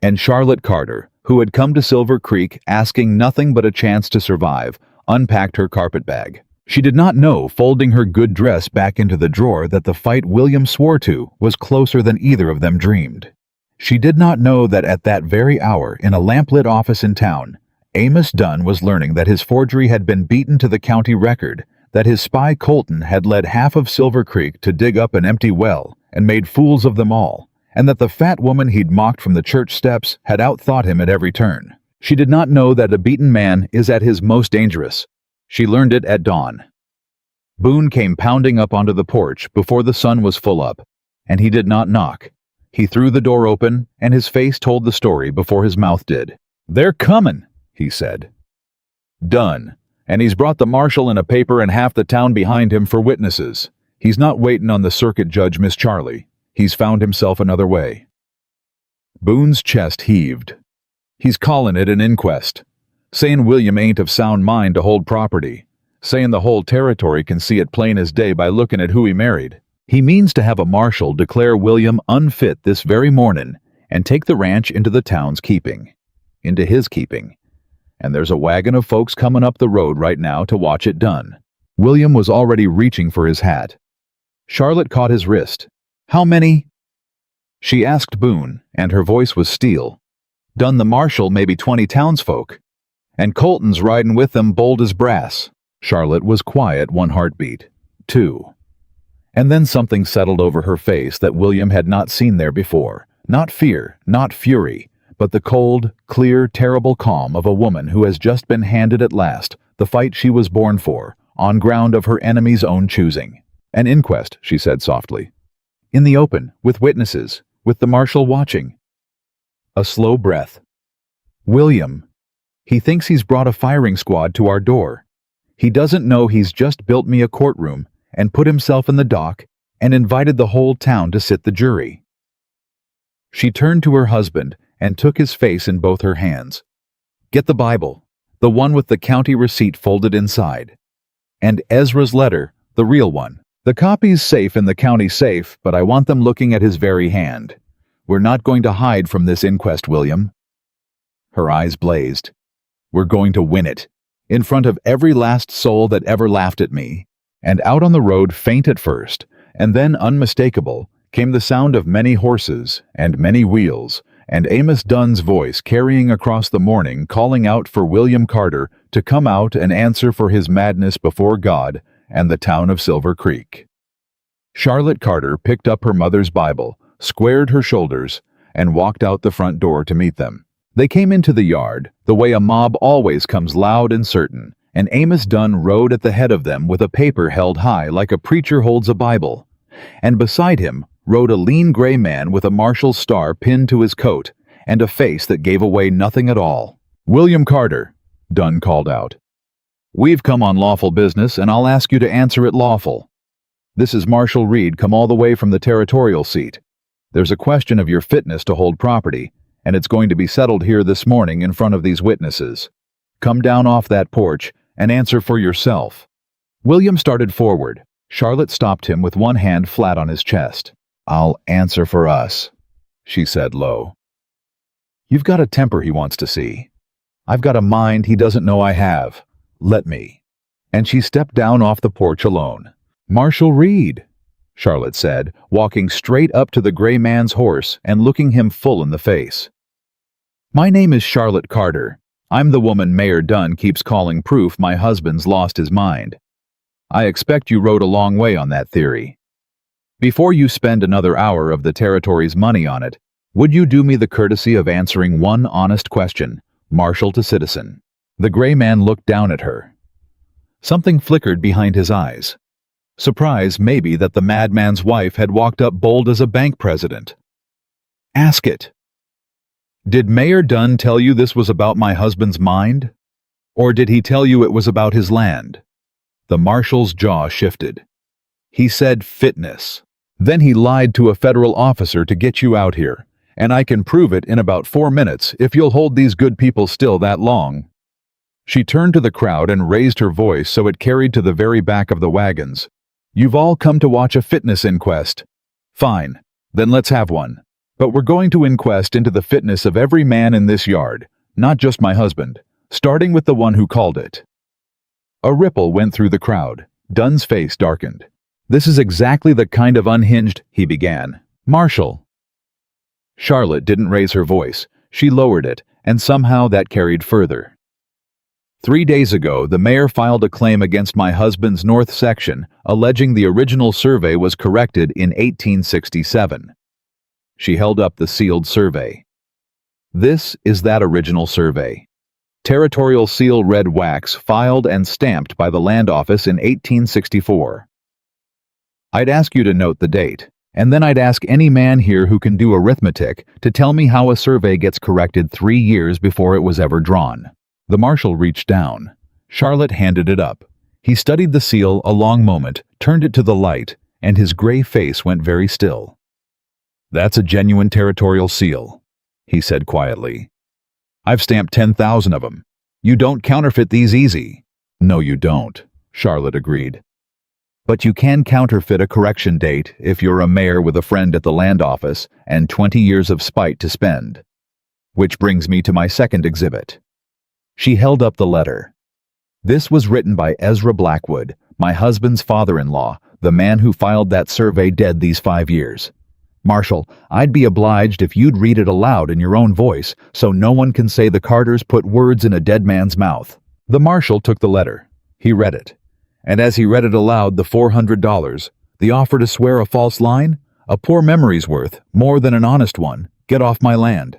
And Charlotte Carter, who had come to Silver Creek asking nothing but a chance to survive, unpacked her carpetbag. She did not know, folding her good dress back into the drawer, that the fight William swore to was closer than either of them dreamed. She did not know that at that very hour, in a lamplit office in town, Amos Dunn was learning that his forgery had been beaten to the county record, that his spy Colton had led half of Silver Creek to dig up an empty well and made fools of them all, and that the fat woman he'd mocked from the church steps had outthought him at every turn. She did not know that a beaten man is at his most dangerous. She learned it at dawn. Boone came pounding up onto the porch before the sun was full up, and he did not knock. He threw the door open, and his face told the story before his mouth did. "They're comin'," he said. "Done. And he's brought the marshal and a paper and half the town behind him for witnesses. He's not waiting on the circuit judge, Miss Charlie. He's found himself another way." Boone's chest heaved. "He's callin' it an inquest. Sayin' William ain't of sound mind to hold property. Sayin' the whole territory can see it plain as day by lookin' at who he married. He means to have a marshal declare William unfit this very mornin' and take the ranch into the town's keeping. Into his keeping. And there's a wagon of folks comin' up the road right now to watch it done." William was already reaching for his hat. Charlotte caught his wrist. "How many?" she asked Boone, and her voice was steel. "Done the marshal maybe 20 townsfolk. And Colton's riding with them bold as brass." Charlotte was quiet 1 heartbeat. 2. And then something settled over her face that William had not seen there before. Not fear, not fury, but the cold, clear, terrible calm of a woman who has just been handed at last the fight she was born for, on ground of her enemy's own choosing. "An inquest," she said softly. "In the open, with witnesses, with the marshal watching." A slow breath. "William. He thinks he's brought a firing squad to our door. He doesn't know he's just built me a courtroom and put himself in the dock and invited the whole town to sit the jury." She turned to her husband and took his face in both her hands. "Get the Bible. the one with the county receipt folded inside. And Ezra's letter, the real one. The copy's safe in the county safe, but I want them looking at his very hand. We're not going to hide from this inquest, William. Her eyes blazed. We're going to win it. In front of every last soul that ever laughed at me. And out on the road, faint at first, and then unmistakable, came the sound of many horses and many wheels, and Amos Dunn's voice carrying across the morning, calling out for William Carter to come out and answer for his madness before God and the town of Silver Creek. Charlotte Carter picked up her mother's Bible, squared her shoulders, and walked out the front door to meet them. They came into the yard, the way a mob always comes, loud and certain, and Amos Dunn rode at the head of them with a paper held high like a preacher holds a Bible. And beside him rode a lean gray man with a marshal's star pinned to his coat and a face that gave away nothing at all. William Carter, Dunn called out. We've come on lawful business, and I'll ask you to answer it lawful. This is Marshal Reed, come all the way from the territorial seat. There's a question of your fitness to hold property, and it's going to be settled here this morning in front of these witnesses. Come down off that porch and answer for yourself. William started forward. Charlotte stopped him with one hand flat on his chest. I'll answer for us, she said low. You've got a temper he wants to see. I've got a mind he doesn't know I have. Let me. And she stepped down off the porch alone. Marshal Reed, Charlotte said, walking straight up to the gray man's horse and looking him full in the face. My name is Charlotte Carter. I'm the woman Mayor Dunn keeps calling proof my husband's lost his mind. I expect you rode a long way on that theory. Before you spend another hour of the territory's money on it, would you do me the courtesy of answering one honest question, marshal to citizen? The gray man looked down at her. Something flickered behind his eyes. Surprise, maybe, that the madman's wife had walked up bold as a bank president. Ask it. Did Mayor Dunn tell you this was about my husband's mind? Or did he tell you it was about his land? The marshal's jaw shifted. He said fitness. Then he lied to a federal officer to get you out here, and I can prove it in about 4 minutes if you'll hold these good people still that long. She turned to the crowd and raised her voice so it carried to the very back of the wagons. You've all come to watch a fitness inquest. Fine, then let's have one. But we're going to inquest into the fitness of every man in this yard, not just my husband, starting with the one who called it. A ripple went through the crowd. Dunn's face darkened. This is exactly the kind of unhinged, he began. Marshal. Charlotte didn't raise her voice. She lowered it, and somehow that carried further. 3 days ago, the mayor filed a claim against my husband's north section, alleging the original survey was corrected in 1867. She held up the sealed survey. This is that original survey. Territorial seal red wax filed and stamped by the Land Office in 1864. I'd ask you to note the date, and then I'd ask any man here who can do arithmetic to tell me how a survey gets corrected 3 years before it was ever drawn. The marshal reached down. Charlotte handed it up. He studied the seal a long moment, turned it to the light, and his gray face went very still. That's a genuine territorial seal, he said quietly. I've stamped 10,000 of them. You don't counterfeit these easy. No, you don't, Charlotte agreed. But you can counterfeit a correction date if you're a mayor with a friend at the land office and 20 years of spite to spend. Which brings me to my second exhibit. She held up the letter. This was written by Ezra Blackwood, my husband's father-in-law, the man who filed that survey dead these 5 years. Marshal, I'd be obliged if you'd read it aloud in your own voice so no one can say the Carters put words in a dead man's mouth. The marshal took the letter. He read it. And as he read it aloud, the $400, the offer to swear a false line, a poor memory's worth, more than an honest one, get off my land.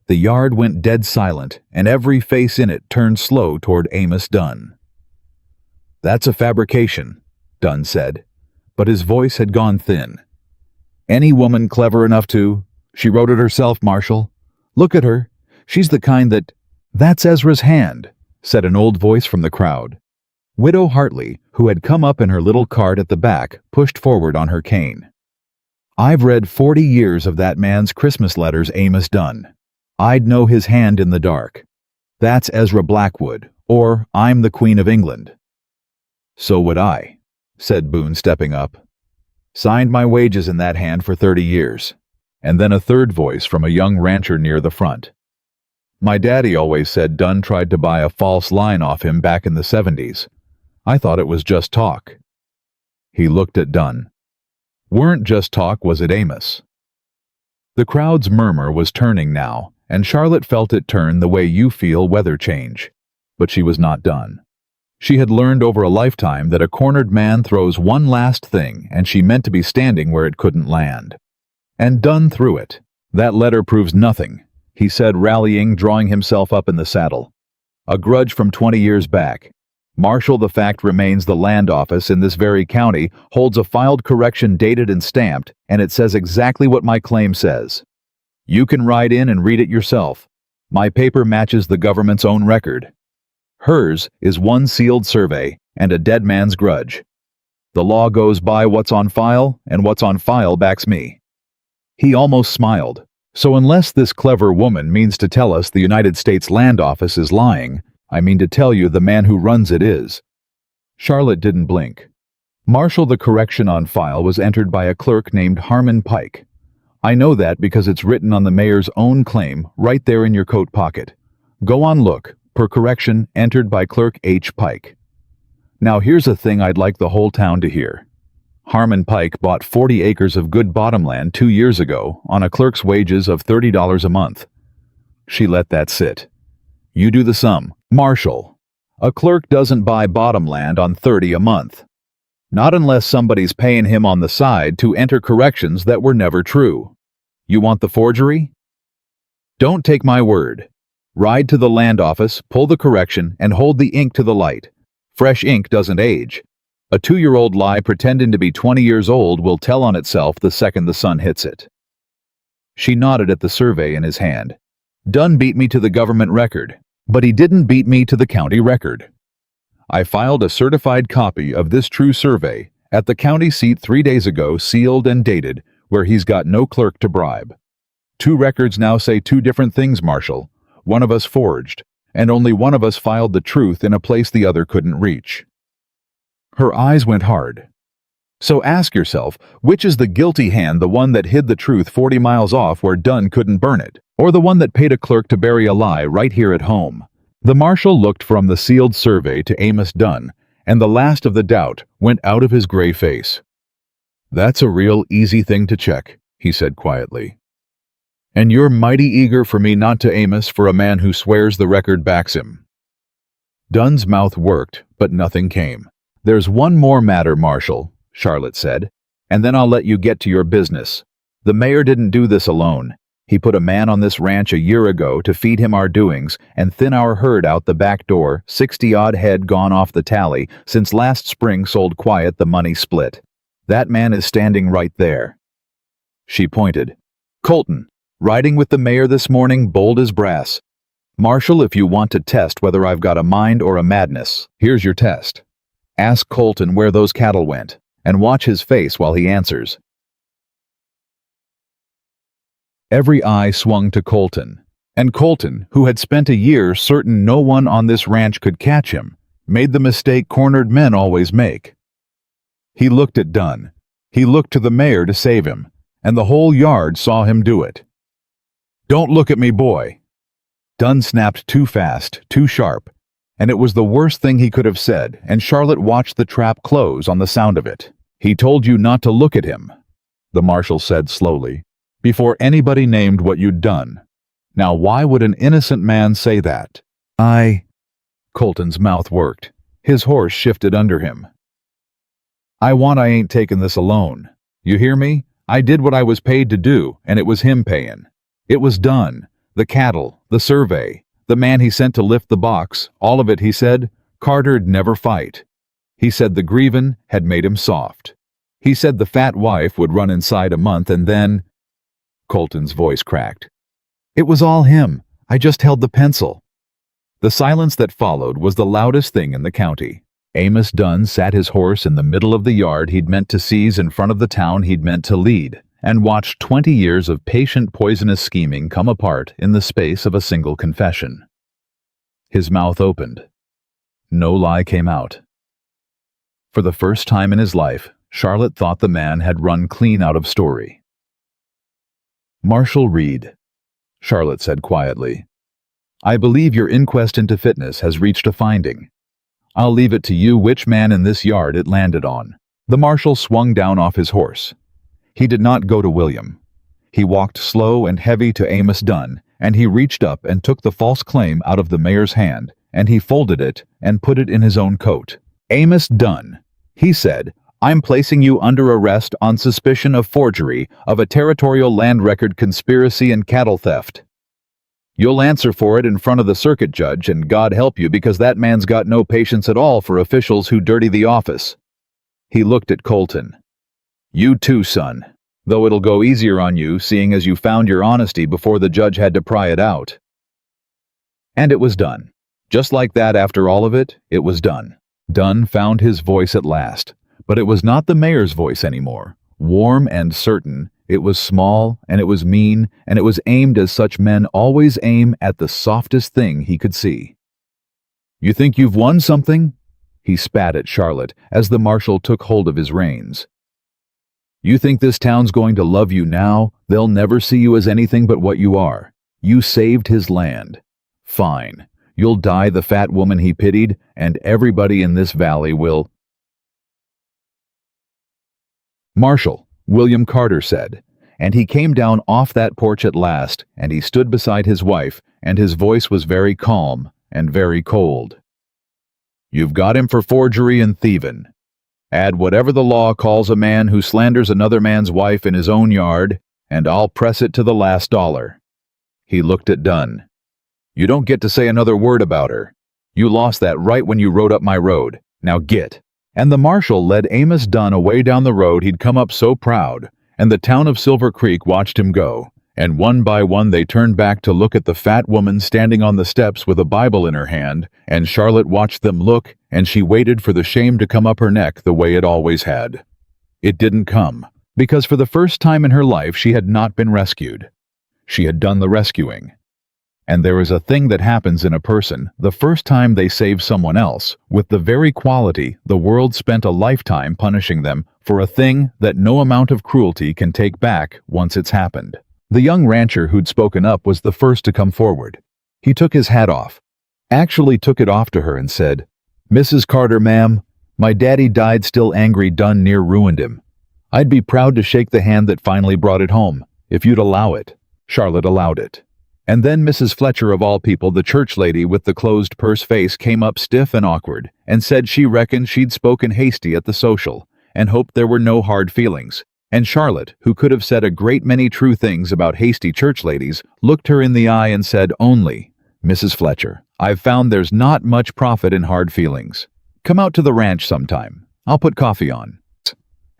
The yard went dead silent, and every face in it turned slow toward Amos Dunn. That's a fabrication, Dunn said, but his voice had gone thin. Any woman clever enough to? She wrote it herself, Marshal. Look at her. She's the kind that... That's Ezra's hand, said an old voice from the crowd. Widow Hartley, who had come up in her little cart at the back, pushed forward on her cane. I've read 40 years of that man's Christmas letters, Amos Dunn. I'd know his hand in the dark. That's Ezra Blackwood, or I'm the Queen of England. So would I, said Boone, stepping up. Signed my wages in that hand for 30 years. And then a third voice from a young rancher near the front. My daddy always said Dunn tried to buy a false line off him back in the 70s. I thought it was just talk. He looked at Dunn. Weren't just talk, was it, Amos? The crowd's murmur was turning now, and Charlotte felt it turn the way you feel weather change. But she was not done. She had learned over a lifetime that a cornered man throws one last thing, and she meant to be standing where it couldn't land. And Dunn threw it. That letter proves nothing, he said, rallying, drawing himself up in the saddle. A grudge from 20 years back. Marshal, the fact remains the land office in this very county holds a filed correction dated and stamped, and it says exactly what my claim says. You can ride in and read it yourself. My paper matches the government's own record. Hers is one sealed survey and a dead man's grudge. The law goes by what's on file, and what's on file backs me. He almost smiled. So unless this clever woman means to tell us the United States Land Office is lying, I mean to tell you the man who runs it is. Charlotte didn't blink. Marshal, the correction on file was entered by a clerk named Harmon Pike. I know that because it's written on the mayor's own claim right there in your coat pocket. Go on, look. Per correction, entered by Clerk H. Pike. Now here's a thing I'd like the whole town to hear. Harmon Pike bought 40 acres of good bottomland 2 years ago on a clerk's wages of $30 a month. She let that sit. You do the sum. Marshal, a clerk doesn't buy bottomland on $30 a month. Not unless somebody's paying him on the side to enter corrections that were never true. You want the forgery? Don't take my word. Ride to the land office, pull the correction, and hold the ink to the light. Fresh ink doesn't age. A 2-year-old lie pretending to be 20 years old will tell on itself the second the sun hits it. She nodded at the survey in his hand. Dunn beat me to the government record, but he didn't beat me to the county record. I filed a certified copy of this true survey at the county seat 3 days ago, sealed and dated, where he's got no clerk to bribe. 2 records now say 2 different things, Marshal. One of us forged, and only one of us filed the truth in a place the other couldn't reach. Her eyes went hard. So ask yourself, which is the guilty hand, the one that hid the truth 40 miles off where Dunn couldn't burn it, or the one that paid a clerk to bury a lie right here at home? The marshal looked from the sealed survey to Amos Dunn, and the last of the doubt went out of his gray face. That's a real easy thing to check, he said quietly. And you're mighty eager for me not to, Amos, for a man who swears the record backs him. Dunn's mouth worked, but nothing came. There's one more matter, Marshal, Charlotte said, and then I'll let you get to your business. The mayor didn't do this alone. He put a man on this ranch a year ago to feed him our doings and thin our herd out the back door, 60-odd head gone off the tally since last spring sold quiet the money split. That man is standing right there. She pointed. Colton, riding with the mayor this morning, bold as brass. Marshal, if you want to test whether I've got a mind or a madness, here's your test. Ask Colton where those cattle went, and watch his face while he answers. Every eye swung to Colton, and Colton, who had spent a year certain no one on this ranch could catch him, made the mistake cornered men always make. He looked at Dunn. He looked to the mayor to save him, and the whole yard saw him do it. Don't look at me, boy. Dunn snapped too fast, too sharp, and it was the worst thing he could have said, and Charlotte watched the trap close on the sound of it. He told you not to look at him, the marshal said slowly, before anybody named what you'd done. Now why would an innocent man say that? Colton's mouth worked. His horse shifted under him. I ain't taking this alone. You hear me? I did what I was paid to do, and it was him paying. It was done. The cattle, the survey, the man he sent to lift the box, all of it, he said, Carter'd never fight. He said the grievin' had made him soft. He said the fat wife would run inside a month and then... Colton's voice cracked. It was all him. I just held the pencil. The silence that followed was the loudest thing in the county. Amos Dunn sat his horse in the middle of the yard he'd meant to seize in front of the town he'd meant to lead, and watched 20 years of patient poisonous scheming come apart in the space of a single confession. His mouth opened. No lie came out. For the first time in his life, Charlotte thought the man had run clean out of story. "Marshall Reed," Charlotte said quietly, "I believe your inquest into fitness has reached a finding. I'll leave it to you which man in this yard it landed on." The marshal swung down off his horse. He did not go to William. He walked slow and heavy to Amos Dunn, and he reached up and took the false claim out of the mayor's hand, and he folded it and put it in his own coat. "Amos Dunn," he said, "I'm placing you under arrest on suspicion of forgery of a territorial land record conspiracy and cattle theft. You'll answer for it in front of the circuit judge, and God help you, because that man's got no patience at all for officials who dirty the office." He looked at Colton. "You too, son, though it'll go easier on you, seeing as you found your honesty before the judge had to pry it out." And it was done. Just like that, after all of it, it was done. Dunn found his voice at last, but it was not the mayor's voice anymore. Warm and certain, it was small, and it was mean, and it was aimed as such men always aim at the softest thing he could see. "You think you've won something?" He spat at Charlotte as the marshal took hold of his reins. "You think this town's going to love you now? They'll never see you as anything but what you are. You saved his land. Fine. You'll die the fat woman he pitied, and everybody in this valley will—" "Marshal," William Carter said, and he came down off that porch at last, and he stood beside his wife, and his voice was very calm and very cold. "You've got him for forgery and thieving. Add whatever the law calls a man who slanders another man's wife in his own yard, and I'll press it to the last dollar." He looked at Dunn. "You don't get to say another word about her. You lost that right when you rode up my road. Now get." And the marshal led Amos Dunn away down the road he'd come up so proud, and the town of Silver Creek watched him go, and one by one they turned back to look at the fat woman standing on the steps with a Bible in her hand, and Charlotte watched them look, and she waited for the shame to come up her neck the way it always had. It didn't come, because for the first time in her life she had not been rescued. She had done the rescuing. And there is a thing that happens in a person the first time they save someone else, with the very quality the world spent a lifetime punishing them for, a thing that no amount of cruelty can take back once it's happened. The young rancher who'd spoken up was the first to come forward. He took his hat off, actually took it off to her and said, "Mrs. Carter, ma'am, my daddy died still angry Dunn near ruined him. I'd be proud to shake the hand that finally brought it home, if you'd allow it." Charlotte allowed it. And then Mrs. Fletcher, of all people, the church lady with the closed purse face, came up stiff and awkward, and said she reckoned she'd spoken hasty at the social, and hoped there were no hard feelings. And Charlotte, who could have said a great many true things about hasty church ladies, looked her in the eye and said only, "Mrs. Fletcher, I've found there's not much profit in hard feelings. Come out to the ranch sometime. I'll put coffee on."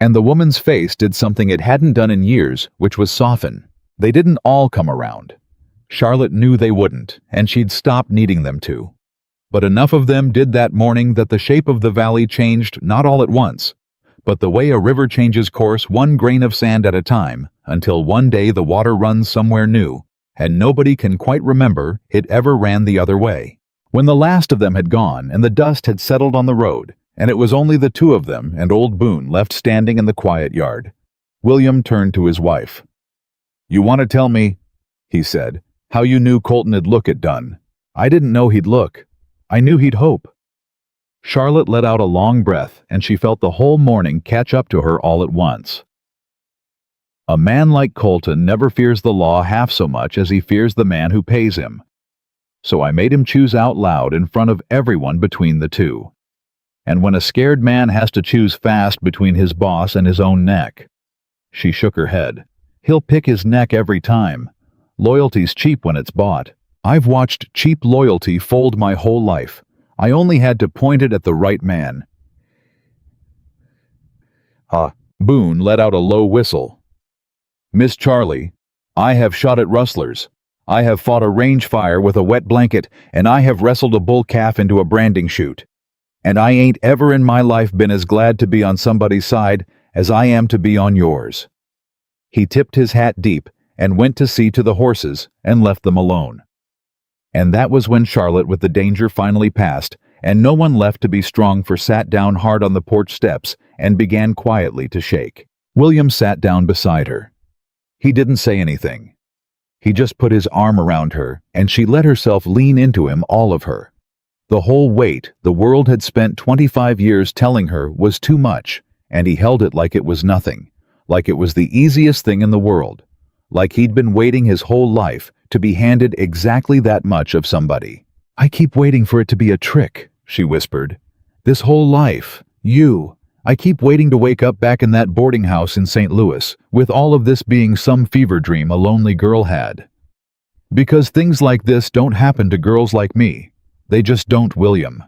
And the woman's face did something it hadn't done in years, which was soften. They didn't all come around. Charlotte knew they wouldn't, and she'd stopped needing them to. But enough of them did that morning that the shape of the valley changed not all at once, but the way a river changes course one grain of sand at a time, until one day the water runs somewhere new, and nobody can quite remember it ever ran the other way. When the last of them had gone and the dust had settled on the road, and it was only the two of them and old Boone left standing in the quiet yard, William turned to his wife. "You want to tell me," he said, "how you knew Colton'd look at Dunn? I didn't know he'd look. I knew he'd hope." Charlotte let out a long breath, and she felt the whole morning catch up to her all at once. A man like Colton never fears the law half so much as he fears the man who pays him. So I made him choose out loud in front of everyone between the two. And when a scared man has to choose fast between his boss and his own neck. She shook her head. He'll pick his neck every time. Loyalty's cheap when it's bought. I've watched cheap loyalty fold my whole life. I only had to point it at the right man. Boone let out a low whistle. "Miss Charlie, I have shot at rustlers. I have fought a range fire with a wet blanket, and I have wrestled a bull calf into a branding chute. And I ain't ever in my life been as glad to be on somebody's side as I am to be on yours." He tipped his hat deep and went to see to the horses and left them alone. And that was when Charlotte with the danger finally passed, and no one left to be strong for sat down hard on the porch steps and began quietly to shake. William sat down beside her. He didn't say anything. He just put his arm around her, and she let herself lean into him, all of her. The whole weight the world had spent 25 years telling her was too much, and he held it like it was nothing, like it was the easiest thing in the world, like he'd been waiting his whole life to be handed exactly that much of somebody. "I keep waiting for it to be a trick," she whispered. "This whole life, I keep waiting to wake up back in that boarding house in St. Louis, with all of this being some fever dream a lonely girl had. Because things like this don't happen to girls like me. They just don't, William.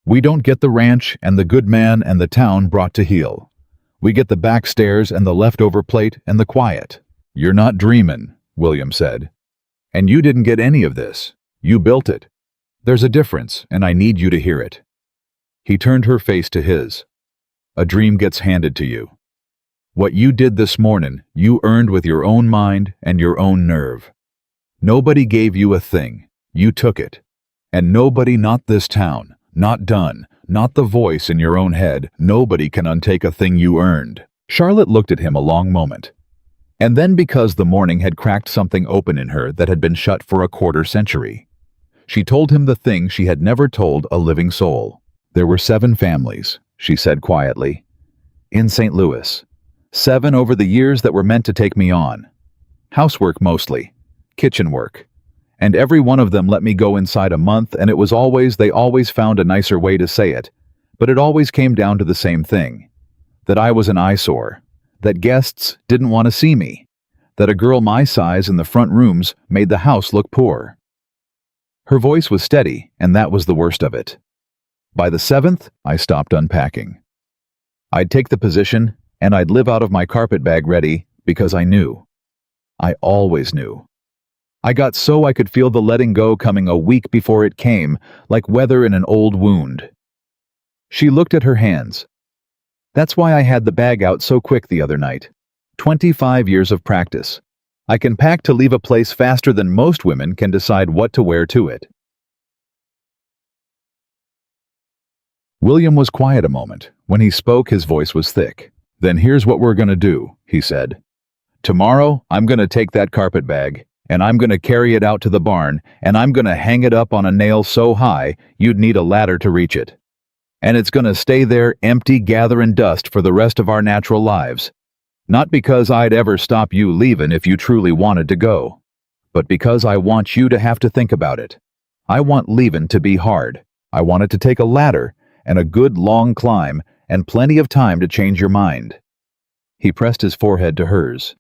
We don't get the ranch and the good man and the town brought to heel. We get the back stairs and the leftover plate and the quiet." "You're not dreamin'," William said. "And you didn't get any of this. You built it. There's a difference, and I need you to hear it." He turned her face to his. "A dream gets handed to you. What you did this morning, you earned with your own mind and your own nerve. Nobody gave you a thing. You took it. And nobody, not this town, not Dunn, not the voice in your own head, nobody can untake a thing you earned." Charlotte looked at him a long moment. And then, because the morning had cracked something open in her that had been shut for a quarter century, she told him the thing she had never told a living soul. "There were 7 families," she said quietly, "in St. Louis. 7 over the years that were meant to take me on. Housework mostly, kitchen work. And every one of them let me go inside a month, and they always found a nicer way to say it, but it always came down to the same thing. That I was an eyesore. That guests didn't want to see me. That a girl my size in the front rooms made the house look poor." Her voice was steady, and that was the worst of it. "By the 7th, I stopped unpacking. I'd take the position, and I'd live out of my carpet bag ready, because I knew. I always knew. I got so I could feel the letting go coming a week before it came, like weather in an old wound." She looked at her hands. "That's why I had the bag out so quick the other night. 25 years of practice. I can pack to leave a place faster than most women can decide what to wear to it." William was quiet a moment. When he spoke, his voice was thick. "Then here's what we're going to do," he said. "Tomorrow, I'm going to take that carpet bag, and I'm going to carry it out to the barn, and I'm going to hang it up on a nail so high you'd need a ladder to reach it. And it's going to stay there empty, gathering dust for the rest of our natural lives. Not because I'd ever stop you leaving if you truly wanted to go, but because I want you to have to think about it. I want leaving to be hard. I want it to take a ladder and a good long climb and plenty of time to change your mind." He pressed his forehead to hers.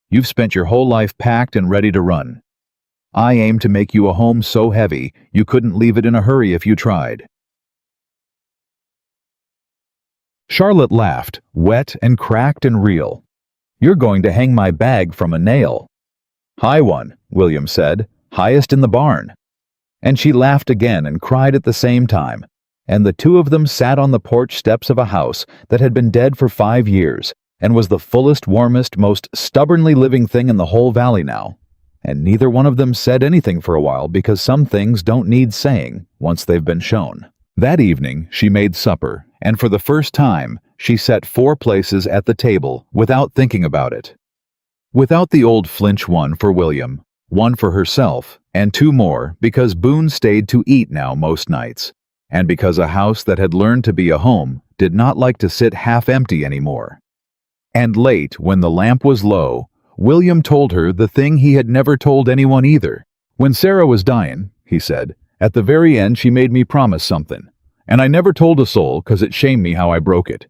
"You've spent your whole life packed and ready to run. I aim to make you a home so heavy you couldn't leave it in a hurry if you tried." Charlotte laughed, wet and cracked and real. "You're going to hang my bag from a nail." "High one," William said, "highest in the barn." And she laughed again and cried at the same time, and the two of them sat on the porch steps of a house that had been dead for 5 years and was the fullest, warmest, most stubbornly living thing in the whole valley now. And neither one of them said anything for a while, because some things don't need saying once they've been shown. That evening she made supper, and for the first time she set 4 places at the table without thinking about it. Without the old flinch one for William, one for herself, and 2 more because Boone stayed to eat now most nights, and because a house that had learned to be a home did not like to sit half empty anymore. And late, when the lamp was low, William told her the thing he had never told anyone either. "When Sarah was dying," he said, "at the very end she made me promise something, and I never told a soul 'cause it shamed me how I broke it."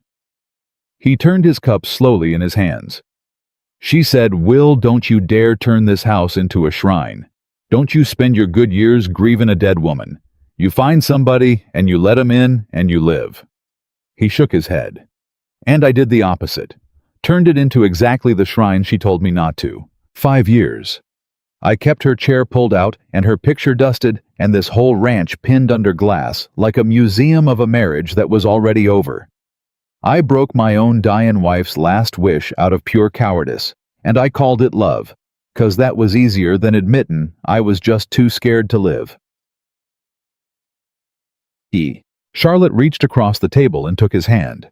He turned his cup slowly in his hands. "She said, 'Will, don't you dare turn this house into a shrine. Don't you spend your good years grieving a dead woman. You find somebody, and you let 'em in, and you live.'" He shook his head. "And I did the opposite. Turned it into exactly the shrine she told me not to. 5 years. I kept her chair pulled out and her picture dusted and this whole ranch pinned under glass like a museum of a marriage that was already over. I broke my own dying wife's last wish out of pure cowardice, and I called it love. 'Cause that was easier than admittin' I was just too scared to live. Charlotte reached across the table and took his hand.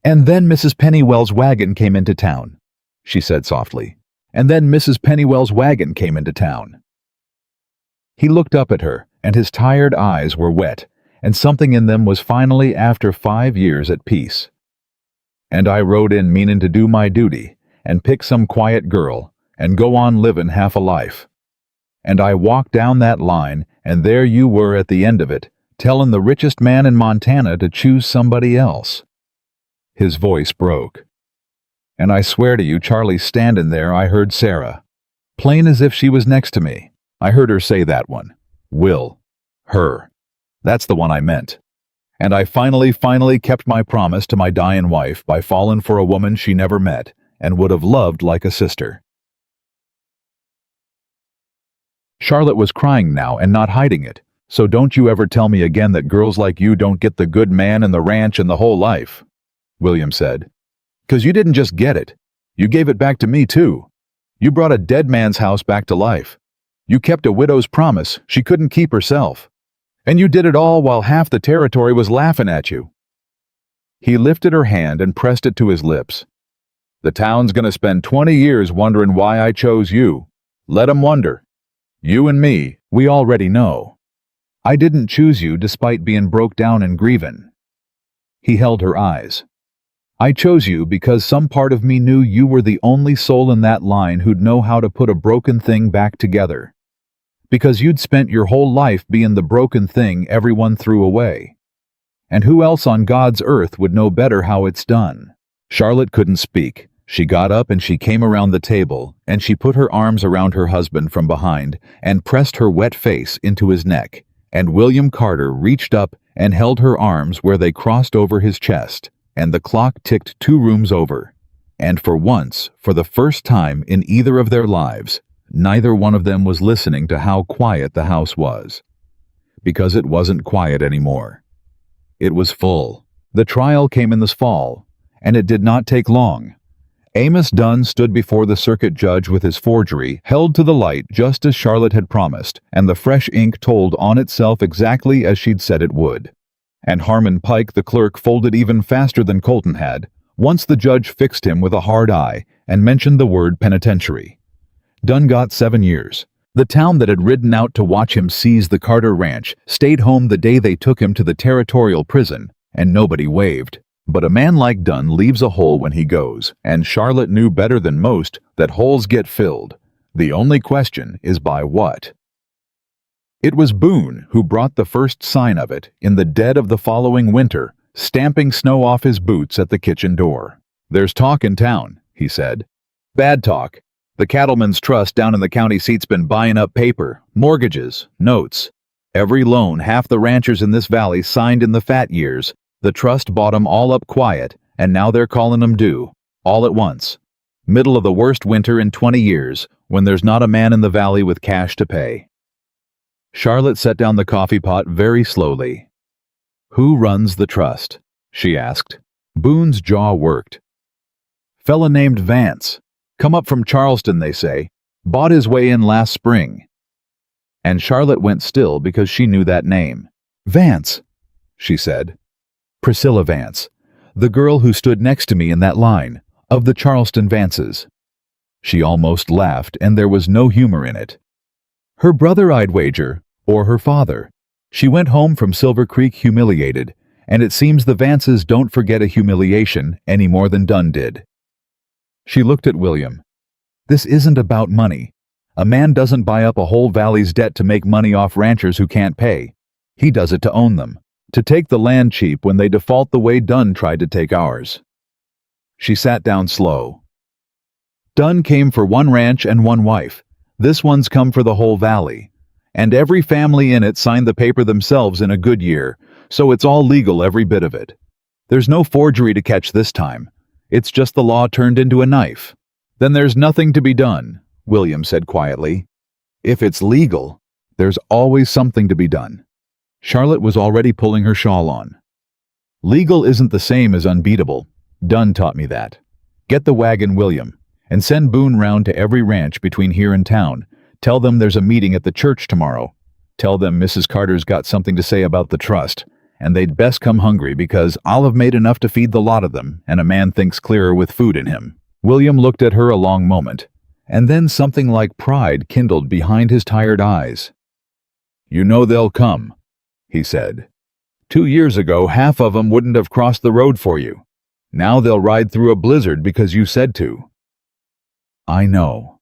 "And then Mrs. Pennywell's wagon came into town," she said softly. "And then Mrs. Pennywell's wagon came into town." He looked up at her, and his tired eyes were wet, and something in them was finally, after 5 years, at peace. "And I rode in meanin' to do my duty, and pick some quiet girl, and go on livin' half a life. And I walked down that line, and there you were at the end of it, tellin' the richest man in Montana to choose somebody else." His voice broke. "And I swear to you, Charlie, standin' there, I heard Sarah. Plain as if she was next to me. I heard her say that one. Will. Her. That's the one I meant. And I finally kept my promise to my dyin' wife by fallin' for a woman she never met and would have loved like a sister." Charlotte was crying now and not hiding it. "So don't you ever tell me again that girls like you don't get the good man and the ranch and the whole life," William said. "'Cause you didn't just get it. You gave it back to me too. You brought a dead man's house back to life. You kept a widow's promise she couldn't keep herself. And you did it all while half the territory was laughing at you." He lifted her hand and pressed it to his lips. "The town's gonna spend 20 years wondering why I chose you. Let 'em wonder. You and me, we already know. I didn't choose you despite being broke down and grievin'." He held her eyes. "I chose you because some part of me knew you were the only soul in that line who'd know how to put a broken thing back together. Because you'd spent your whole life being the broken thing everyone threw away. And who else on God's earth would know better how it's done?" Charlotte couldn't speak. She got up and she came around the table, and she put her arms around her husband from behind and pressed her wet face into his neck, and William Carter reached up and held her arms where they crossed over his chest, and the clock ticked 2 rooms over. And for once, for the first time in either of their lives, neither one of them was listening to how quiet the house was. Because it wasn't quiet anymore. It was full. The trial came in this fall, and it did not take long. Amos Dunn stood before the circuit judge with his forgery held to the light just as Charlotte had promised, and the fresh ink told on itself exactly as she'd said it would. And Harmon Pike, the clerk, folded even faster than Colton had, once the judge fixed him with a hard eye and mentioned the word penitentiary. Dunn got 7 years. The town that had ridden out to watch him seize the Carter Ranch stayed home the day they took him to the territorial prison, and nobody waved. But a man like Dunn leaves a hole when he goes, and Charlotte knew better than most that holes get filled. The only question is by what? It was Boone who brought the first sign of it in the dead of the following winter, stamping snow off his boots at the kitchen door. "There's talk in town," he said. "Bad talk. The Cattlemen's Trust down in the county seat's been buying up paper, mortgages, notes. Every loan half the ranchers in this valley signed in the fat years. The trust bought 'em all up quiet, and now they're calling 'em due, all at once. Middle of the worst winter in 20 years, when there's not a man in the valley with cash to pay." Charlotte set down the coffee pot very slowly. "Who runs the trust?" she asked. Boone's jaw worked. "Fella named Vance. Come up from Charleston, they say. Bought his way in last spring." And Charlotte went still because she knew that name. "Vance," she said. "Priscilla Vance, the girl who stood next to me in that line, of the Charleston Vances." She almost laughed, and there was no humor in it. "Her brother, I'd wager, or her father. She went home from Silver Creek humiliated, and it seems the Vances don't forget a humiliation any more than Dunn did." She looked at William. "This isn't about money. A man doesn't buy up a whole valley's debt to make money off ranchers who can't pay. He does it to own them, to take the land cheap when they default the way Dunn tried to take ours." She sat down slow. "Dunn came for one ranch and one wife. This one's come for the whole valley. And every family in it signed the paper themselves in a good year, so it's all legal, every bit of it. There's no forgery to catch this time. It's just the law turned into a knife." "Then there's nothing to be done," William said quietly. "If it's legal, there's always something to be done." Charlotte was already pulling her shawl on. "Legal isn't the same as unbeatable. Dunn taught me that. Get the wagon, William, And send Boone round to every ranch between here and town. Tell them there's a meeting at the church tomorrow. Tell them Mrs. Carter's got something to say about the trust, and they'd best come hungry because I'll have made enough to feed the lot of them, and a man thinks clearer with food in him." William looked at her a long moment, and then something like pride kindled behind his tired eyes. "You know they'll come," he said. "2 years ago, half of 'em wouldn't have crossed the road for you. Now they'll ride through a blizzard because you said to." "I know,"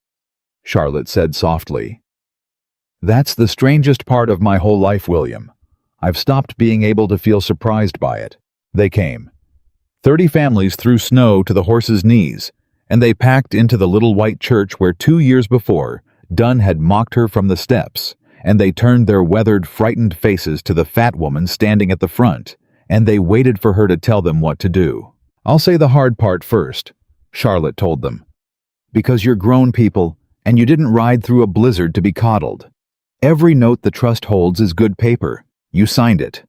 Charlotte said softly. "That's the strangest part of my whole life, William. I've stopped being able to feel surprised by it. They came. 30 families threw snow to the horses' knees, and they packed into the little white church where 2 years before, Dunn had mocked her from the steps, and they turned their weathered, frightened faces to the fat woman standing at the front, and they waited for her to tell them what to do. "I'll say the hard part first," Charlotte told them. "Because you're grown people, and you didn't ride through a blizzard to be coddled. Every note the trust holds is good paper. You signed it.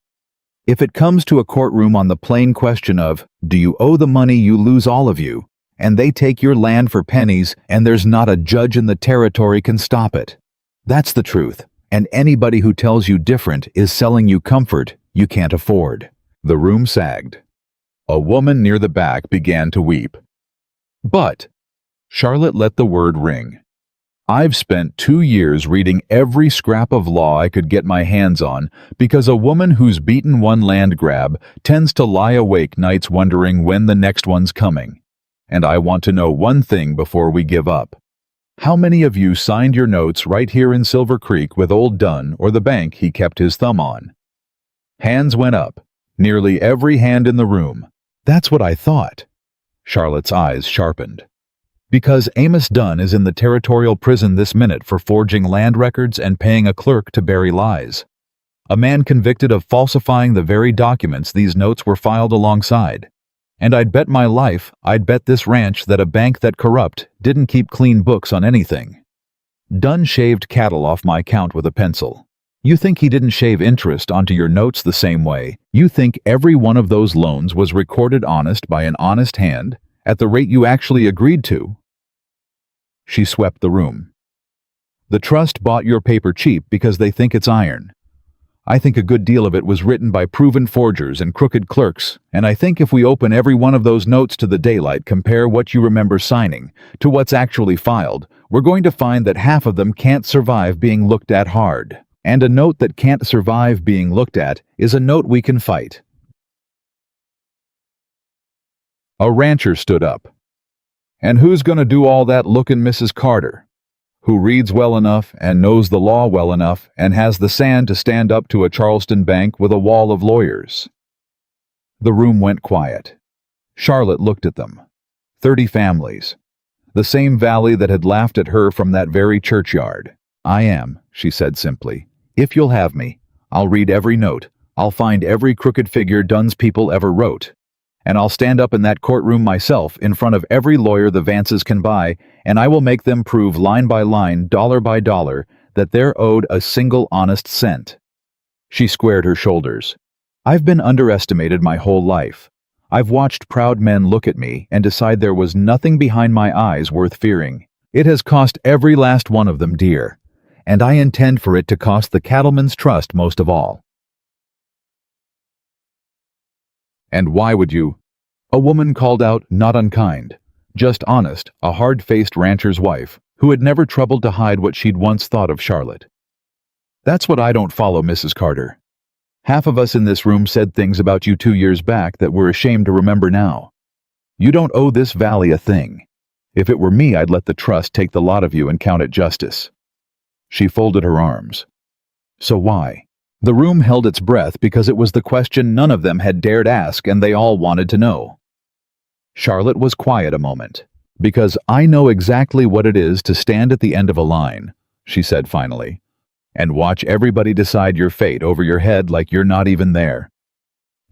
If it comes to a courtroom on the plain question of, do you owe the money, you lose all of you, and they take your land for pennies, and there's not a judge in the territory can stop it. That's the truth, and anybody who tells you different is selling you comfort you can't afford." The room sagged. A woman near the back began to weep. "But," Charlotte let the word ring, "I've spent 2 years reading every scrap of law I could get my hands on because a woman who's beaten one land grab tends to lie awake nights wondering when the next one's coming. And I want to know one thing before we give up. How many of you signed your notes right here in Silver Creek with old Dunn or the bank he kept his thumb on?" Hands went up, nearly every hand in the room. "That's what I thought." Charlotte's eyes sharpened. "Because Amos Dunn is in the territorial prison this minute for forging land records and paying a clerk to bury lies. A man convicted of falsifying the very documents these notes were filed alongside. And I'd bet my life, I'd bet this ranch that a bank that corrupt didn't keep clean books on anything. Dunn shaved cattle off my account with a pencil. You think he didn't shave interest onto your notes the same way? You think every one of those loans was recorded honest by an honest hand, at the rate you actually agreed to?" She swept the room. "The trust bought your paper cheap because they think it's iron. I think a good deal of it was written by proven forgers and crooked clerks, and I think if we open every one of those notes to the daylight, compare what you remember signing to what's actually filed, we're going to find that half of them can't survive being looked at hard. And a note that can't survive being looked at is a note we can fight." A rancher stood up. "And who's going to do all that looking, Mrs. Carter? Who reads well enough and knows the law well enough and has the sand to stand up to a Charleston bank with a wall of lawyers?" The room went quiet. Charlotte looked at them. 30 families. The same valley that had laughed at her from that very churchyard. "I am," she said simply. "If you'll have me, I'll read every note. I'll find every crooked figure Dunn's people ever wrote. And I'll stand up in that courtroom myself in front of every lawyer the Vances can buy, and I will make them prove line by line, dollar by dollar, that they're owed a single honest cent." She squared her shoulders. "I've been underestimated my whole life. I've watched proud men look at me and decide there was nothing behind my eyes worth fearing. It has cost every last one of them dear, and I intend for it to cost the Cattlemen's Trust most of all." "And why would you?" A woman called out, not unkind, just honest, a hard-faced rancher's wife, who had never troubled to hide what she'd once thought of Charlotte. "That's what I don't follow, Mrs. Carter. Half of us in this room said things about you 2 years back that we're ashamed to remember now. You don't owe this valley a thing. If it were me, I'd let the trust take the lot of you and count it justice." She folded her arms. "So why?" The room held its breath because it was the question none of them had dared ask, and they all wanted to know. Charlotte was quiet a moment. "Because I know exactly what it is to stand at the end of a line," she said finally, "and watch everybody decide your fate over your head like you're not even there.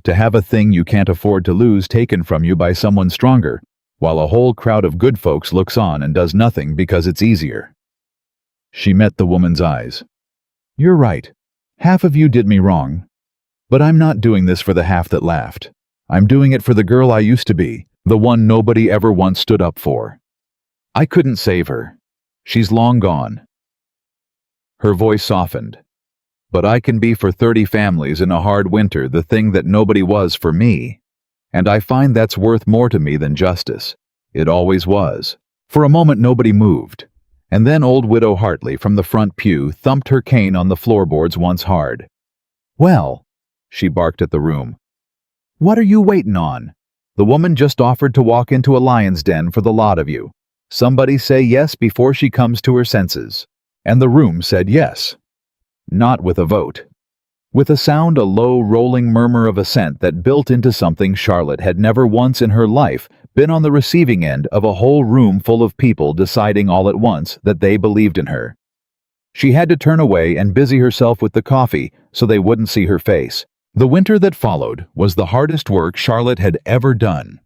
To have a thing you can't afford to lose taken from you by someone stronger, while a whole crowd of good folks looks on and does nothing because it's easier." She met the woman's eyes. "You're right. Half of you did me wrong. But I'm not doing this for the half that laughed. I'm doing it for the girl I used to be, the one nobody ever once stood up for." I couldn't save her. She's long gone. Her voice softened. But I can be for 30 families in a hard winter the thing that nobody was for me. And I find that's worth more to me than justice. It always was. For a moment nobody moved. And then old Widow Hartley from the front pew thumped her cane on the floorboards once hard. Well, she barked at the room. What are you waiting on? The woman just offered to walk into a lion's den for the lot of you. Somebody say yes before she comes to her senses. And the room said yes. Not with a vote. With a sound, a low, rolling murmur of assent that built into something Charlotte had never once in her life been on the receiving end of a whole room full of people deciding all at once that they believed in her. She had to turn away and busy herself with the coffee so they wouldn't see her face. The winter that followed was the hardest work Charlotte had ever done,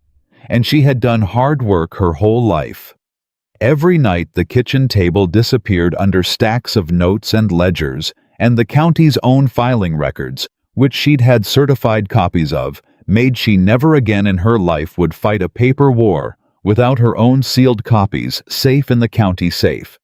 and she had done hard work her whole life. Every night the kitchen table disappeared under stacks of notes and ledgers, and the county's own filing records, which she'd had certified copies of, made she never again in her life would fight a paper war without her own sealed copies safe in the county safe.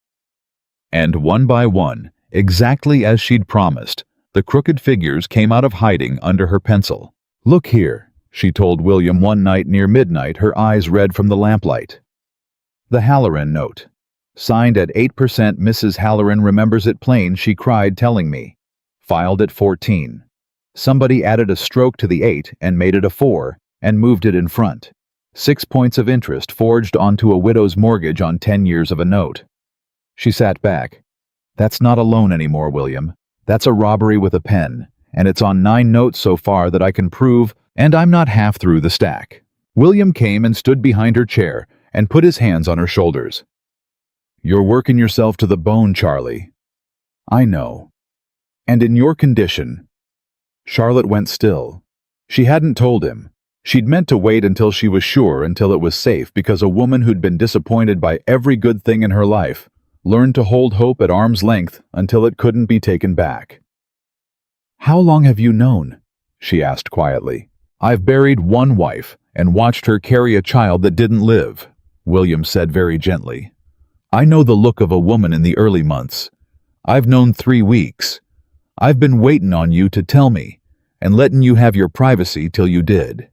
And one by one, exactly as she'd promised, the crooked figures came out of hiding under her pencil. Look here, she told William one night near midnight, her eyes red from the lamplight. The Halloran note. Signed at 8%. Mrs. Halloran remembers it plain, she cried telling me. Filed at 14. Somebody added a stroke to the 8 and made it a 4 and moved it in front. 6 points of interest forged onto a widow's mortgage on 10 years of a note. She sat back. That's not a loan anymore, William. That's a robbery with a pen, and it's on 9 notes so far that I can prove, and I'm not half through the stack. William came and stood behind her chair and put his hands on her shoulders. You're working yourself to the bone, Charlie. I know. And in your condition. Charlotte went still. She hadn't told him. She'd meant to wait until she was sure, until it was safe, because a woman who'd been disappointed by every good thing in her life learned to hold hope at arm's length until it couldn't be taken back. How long have you known? She asked quietly. I've buried one wife and watched her carry a child that didn't live, William said very gently. I know the look of a woman in the early months. I've known 3 weeks. I've been waiting on you to tell me, and letting you have your privacy till you did.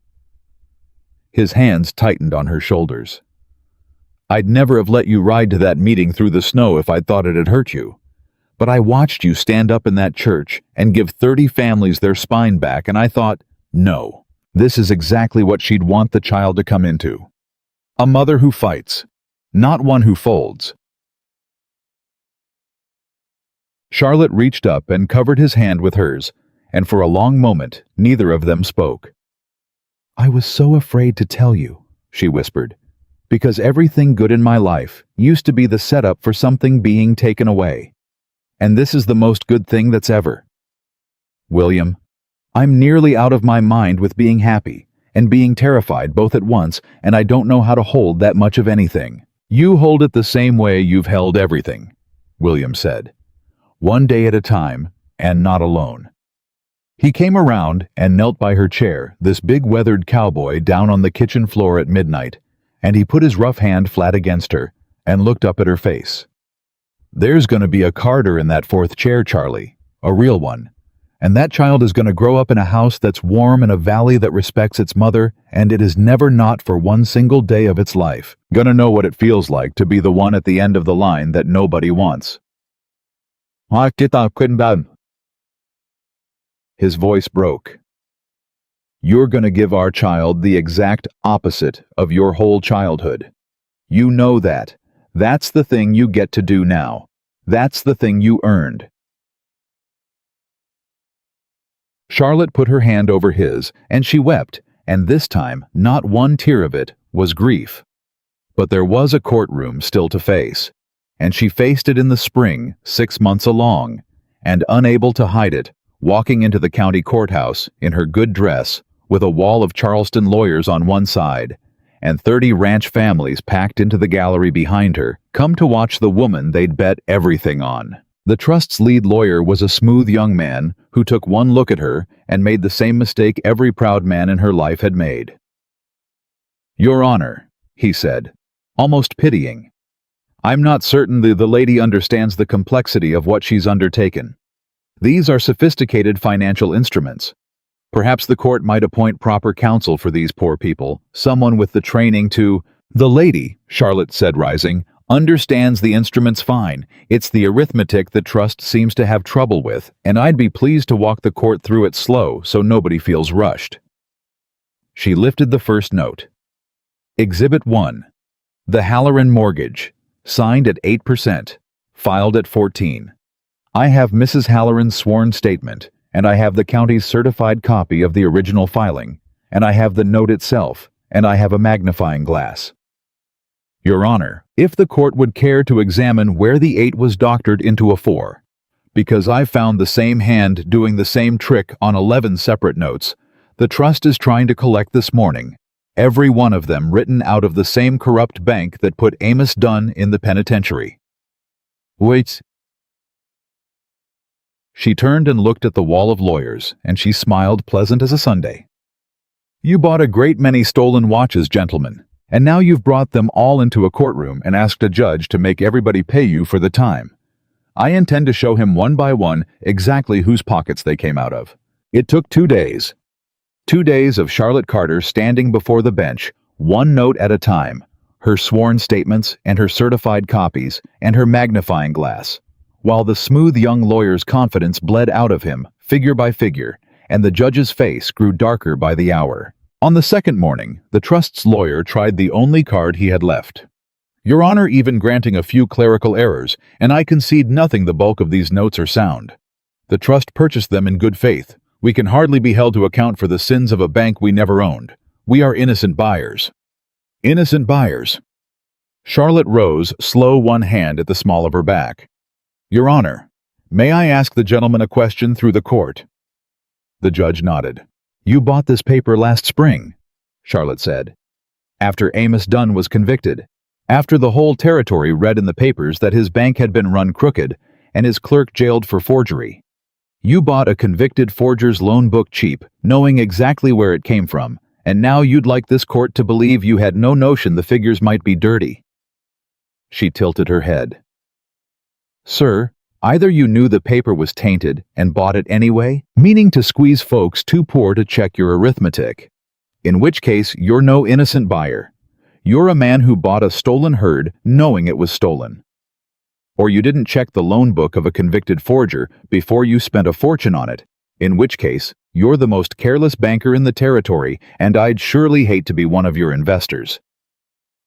His hands tightened on her shoulders. I'd never have let you ride to that meeting through the snow if I'd thought it'd hurt you. But I watched you stand up in that church and give 30 families their spine back, and I thought, no, this is exactly what she'd want the child to come into. A mother who fights. Not one who folds. Charlotte reached up and covered his hand with hers, and for a long moment neither of them spoke. I was so afraid to tell you, she whispered, because everything good in my life used to be the setup for something being taken away. And this is the most good thing that's ever. William, I'm nearly out of my mind with being happy and being terrified both at once, and I don't know how to hold that much of anything. You hold it the same way you've held everything, William said. One day at a time, and not alone. He came around and knelt by her chair, this big weathered cowboy down on the kitchen floor at midnight, and he put his rough hand flat against her and looked up at her face. There's going to be a Carter in that 4th chair, Charlie, a real one. And that child is going to grow up in a house that's warm in a valley that respects its mother, and it is never not for one single day of its life gonna know what it feels like to be the one at the end of the line that nobody wants. His voice broke. You're gonna give our child the exact opposite of your whole childhood. You know that. That's the thing you get to do now. That's the thing you earned. Charlotte put her hand over his, and she wept, and this time not one tear of it was grief. But there was a courtroom still to face, and she faced it in the spring, 6 months along, and unable to hide it, walking into the county courthouse in her good dress, with a wall of Charleston lawyers on one side, and 30 ranch families packed into the gallery behind her, come to watch the woman they'd bet everything on. The trust's lead lawyer was a smooth young man who took one look at her and made the same mistake every proud man in her life had made. Your Honor, he said, almost pitying, I'm not certain the lady understands the complexity of what she's undertaken. These are sophisticated financial instruments. Perhaps the court might appoint proper counsel for these poor people, someone with the training to— The lady, Charlotte said, rising, understands the instruments fine. It's the arithmetic the trust seems to have trouble with, and I'd be pleased to walk the court through it slow so nobody feels rushed. She lifted the first note. Exhibit 1. The Halloran Mortgage, signed at 8%, filed at 14. I have Mrs. Halloran's sworn statement, and I have the county's certified copy of the original filing, and I have the note itself, and I have a magnifying glass. Your Honor, if the court would care to examine where the 8 was doctored into a 4, because I found the same hand doing the same trick on 11 separate notes, the trust is trying to collect this morning, every one of them written out of the same corrupt bank that put Amos Dunn in the penitentiary. Wait. She turned and looked at the wall of lawyers, and she smiled, pleasant as a Sunday. You bought a great many stolen watches, gentlemen, and now you've brought them all into a courtroom and asked a judge to make everybody pay you for the time. I intend to show him one by one exactly whose pockets they came out of. It took 2 days. 2 days of Charlotte Carter standing before the bench, one note at a time, her sworn statements and her certified copies and her magnifying glass, while the smooth young lawyer's confidence bled out of him, figure by figure, and the judge's face grew darker by the hour. On the second morning, the trust's lawyer tried the only card he had left. Your Honor, even granting a few clerical errors, and I concede nothing, the bulk of these notes are sound. The trust purchased them in good faith. We can hardly be held to account for the sins of a bank we never owned. We are innocent buyers. Innocent buyers. Charlotte rose, slow, one hand at the small of her back. Your Honor, may I ask the gentleman a question through the court? The judge nodded. You bought this paper last spring, Charlotte said, after Amos Dunn was convicted, after the whole territory read in the papers that his bank had been run crooked and his clerk jailed for forgery. You bought a convicted forger's loan book cheap, knowing exactly where it came from, and now you'd like this court to believe you had no notion the figures might be dirty. She tilted her head. Sir, either you knew the paper was tainted and bought it anyway, meaning to squeeze folks too poor to check your arithmetic, in which case you're no innocent buyer. You're a man who bought a stolen herd knowing it was stolen. Or you didn't check the loan book of a convicted forger before you spent a fortune on it, in which case you're the most careless banker in the territory, and I'd surely hate to be one of your investors.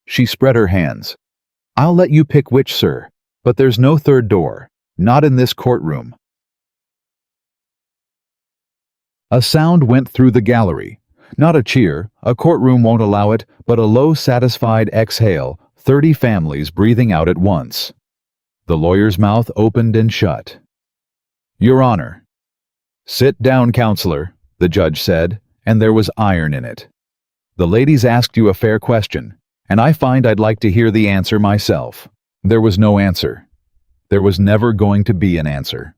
She spread her hands. I'll let you pick which, sir, but there's no third door, not in this courtroom. A sound went through the gallery. Not a cheer, a courtroom won't allow it, but a low, satisfied exhale, 30 families breathing out at once. The lawyer's mouth opened and shut. Your Honor. Sit down, counselor, the judge said, and there was iron in it. The ladies asked you a fair question, and I find I'd like to hear the answer myself. There was no answer. There was never going to be an answer.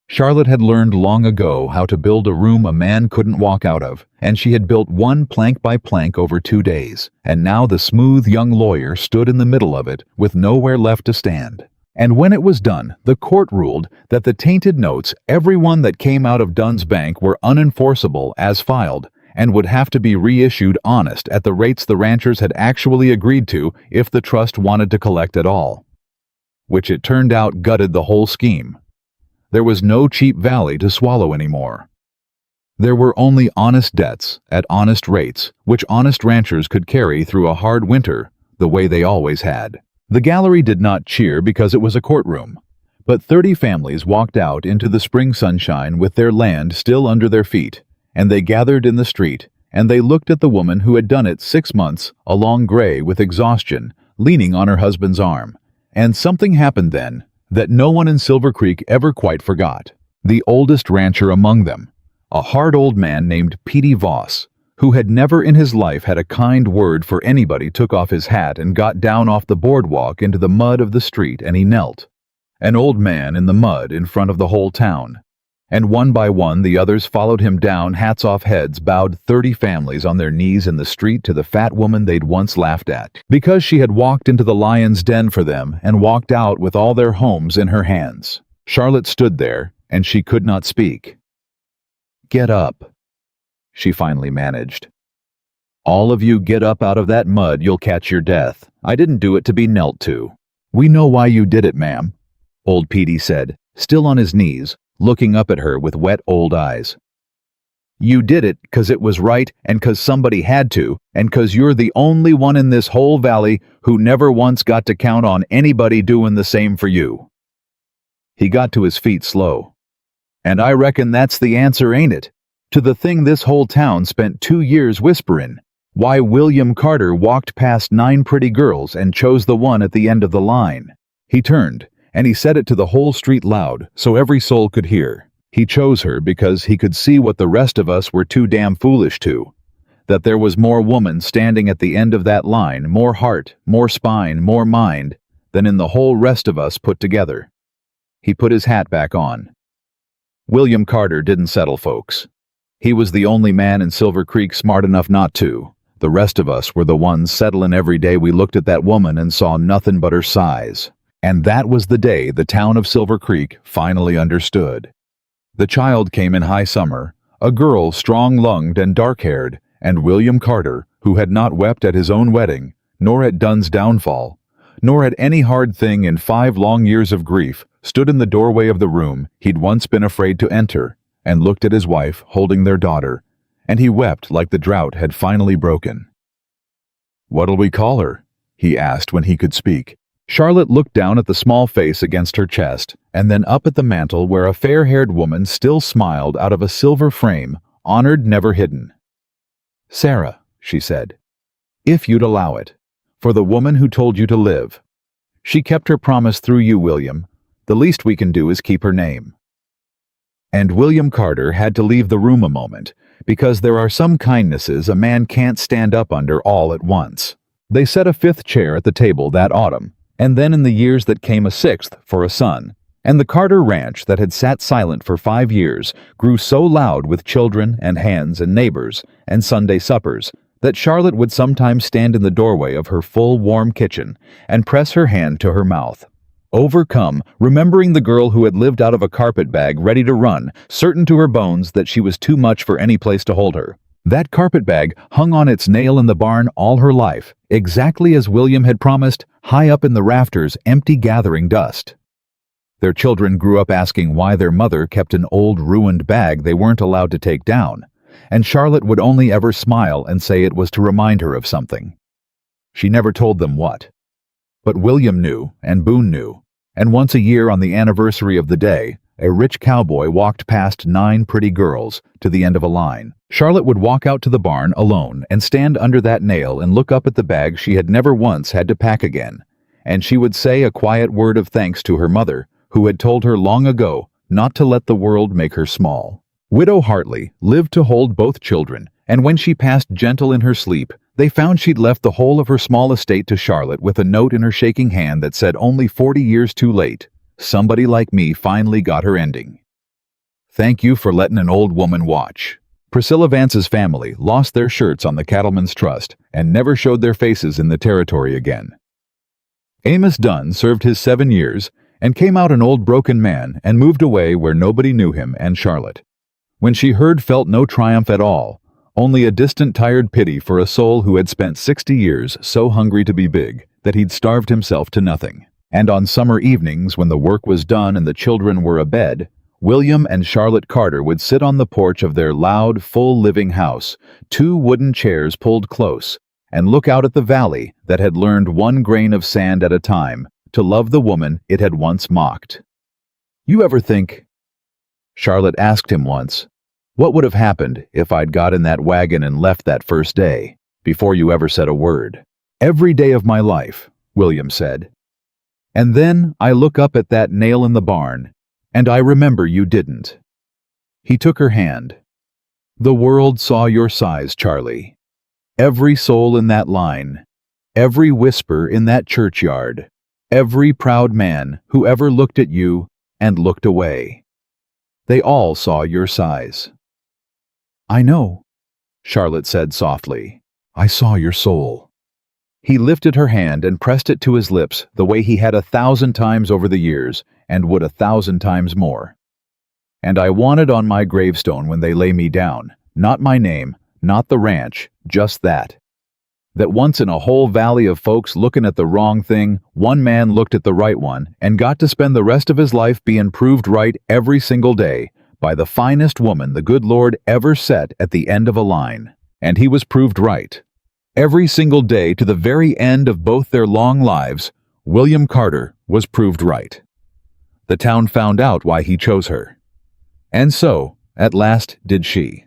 Charlotte had learned long ago how to build a room a man couldn't walk out of, and she had built one plank by plank over 2 days, and now the smooth young lawyer stood in the middle of it with nowhere left to stand. And when it was done, the court ruled that the tainted notes, every one that came out of Dunn's bank, were unenforceable as filed, and would have to be reissued honest at the rates the ranchers had actually agreed to if the trust wanted to collect at all. Which it turned out gutted the whole scheme. There was no cheap valley to swallow anymore. There were only honest debts at honest rates, which honest ranchers could carry through a hard winter the way they always had. The gallery did not cheer because it was a courtroom, but 30 families walked out into the spring sunshine with their land still under their feet, and they gathered in the street, and they looked at the woman who had done it 6 months, along gray with exhaustion, leaning on her husband's arm. And something happened then that no one in Silver Creek ever quite forgot. The oldest rancher among them, a hard old man named Petey Voss, who had never in his life had a kind word for anybody, took off his hat and got down off the boardwalk into the mud of the street, and he knelt. An old man in the mud in front of the whole town. And one by one the others followed him down, hats off heads, bowed 30 families on their knees in the street to the fat woman they'd once laughed at, because she had walked into the lion's den for them and walked out with all their homes in her hands. Charlotte stood there, and she could not speak. "Get up," she finally managed. "All of you get up out of that mud, you'll catch your death. I didn't do it to be knelt to." "We know why you did it, ma'am," old Petey said, still on his knees, looking up at her with wet old eyes. "You did it 'cause it was right, and 'cause somebody had to, and 'cause you're the only one in this whole valley who never once got to count on anybody doing the same for you." He got to his feet slow. "And I reckon that's the answer, ain't it? To the thing this whole town spent 2 years whisperin'. Why William Carter walked past 9 pretty girls and chose the one at the end of the line." He turned, and he said it to the whole street loud, so every soul could hear. He chose her because he could see what the rest of us were too damn foolish to. That there was more woman standing at the end of that line, more heart, more spine, more mind, than in the whole rest of us put together. He put his hat back on. William Carter didn't settle, folks. He was the only man in Silver Creek smart enough not to. The rest of us were the ones settling every day we looked at that woman and saw nothing but her size. And that was the day the town of Silver Creek finally understood. The child came in high summer, a girl strong-lunged and dark-haired, and William Carter, who had not wept at his own wedding, nor at Dunn's downfall, nor at any hard thing in 5 long years of grief, stood in the doorway of the room he'd once been afraid to enter, and looked at his wife holding their daughter, and he wept like the drought had finally broken. "What'll we call her?" he asked when he could speak. Charlotte looked down at the small face against her chest, and then up at the mantel where a fair-haired woman still smiled out of a silver frame, honored never hidden. "Sarah," she said, "if you'd allow it, for the woman who told you to live. She kept her promise through you, William. The least we can do is keep her name." And William Carter had to leave the room a moment, because there are some kindnesses a man can't stand up under all at once. They set a 5th chair at the table that autumn, and then in the years that came a 6th for a son, and the Carter ranch that had sat silent for 5 years grew so loud with children and hands and neighbors and Sunday suppers that Charlotte would sometimes stand in the doorway of her full warm kitchen and press her hand to her mouth, overcome, remembering the girl who had lived out of a carpet bag ready to run, certain to her bones that she was too much for any place to hold her. That carpet bag hung on its nail in the barn all her life, exactly as William had promised, high up in the rafters, empty, gathering dust. Their children grew up asking why their mother kept an old ruined bag they weren't allowed to take down, and Charlotte would only ever smile and say it was to remind her of something. She never told them what. But William knew, and Boone knew, and once a year on the anniversary of the day, a rich cowboy walked past 9 pretty girls to the end of a line. Charlotte would walk out to the barn alone and stand under that nail and look up at the bag she had never once had to pack again, and she would say a quiet word of thanks to her mother, who had told her long ago not to let the world make her small. Widow Hartley lived to hold both children, and when she passed gentle in her sleep, they found she'd left the whole of her small estate to Charlotte with a note in her shaking hand that said only 40 years too late, "Somebody like me finally got her ending. Thank you for letting an old woman watch." Priscilla Vance's family lost their shirts on the Cattlemen's Trust and never showed their faces in the territory again. Amos Dunn served his 7 years and came out an old broken man and moved away where nobody knew him and Charlotte. When she heard, felt no triumph at all, only a distant tired pity for a soul who had spent 60 years so hungry to be big that he'd starved himself to nothing. And on summer evenings when the work was done and the children were abed, William and Charlotte Carter would sit on the porch of their loud, full-living house, 2 wooden chairs pulled close, and look out at the valley that had learned 1 grain of sand at a time to love the woman it had once mocked. "You ever think," Charlotte asked him once, "what would have happened if I'd got in that wagon and left that first day, before you ever said a word?" "Every day of my life," William said. "And then I look up at that nail in the barn, and I remember you didn't." He took her hand. "The world saw your size, Charlie. Every soul in that line, every whisper in that churchyard, every proud man who ever looked at you and looked away. They all saw your size. I know, Charlotte said softly. I saw your soul. He lifted her hand and pressed it to his lips the way he had 1,000 times over the years and would 1,000 times more. And I want it on my gravestone when they lay me down, not my name, not the ranch, just that. That once in a whole valley of folks looking at the wrong thing, one man looked at the right one and got to spend the rest of his life being proved right every single day by the finest woman the good Lord ever set at the end of a line. And he was proved right. Every single day to the very end of both their long lives, William Carter was proved right. The town found out why he chose her. And so, at last, did she.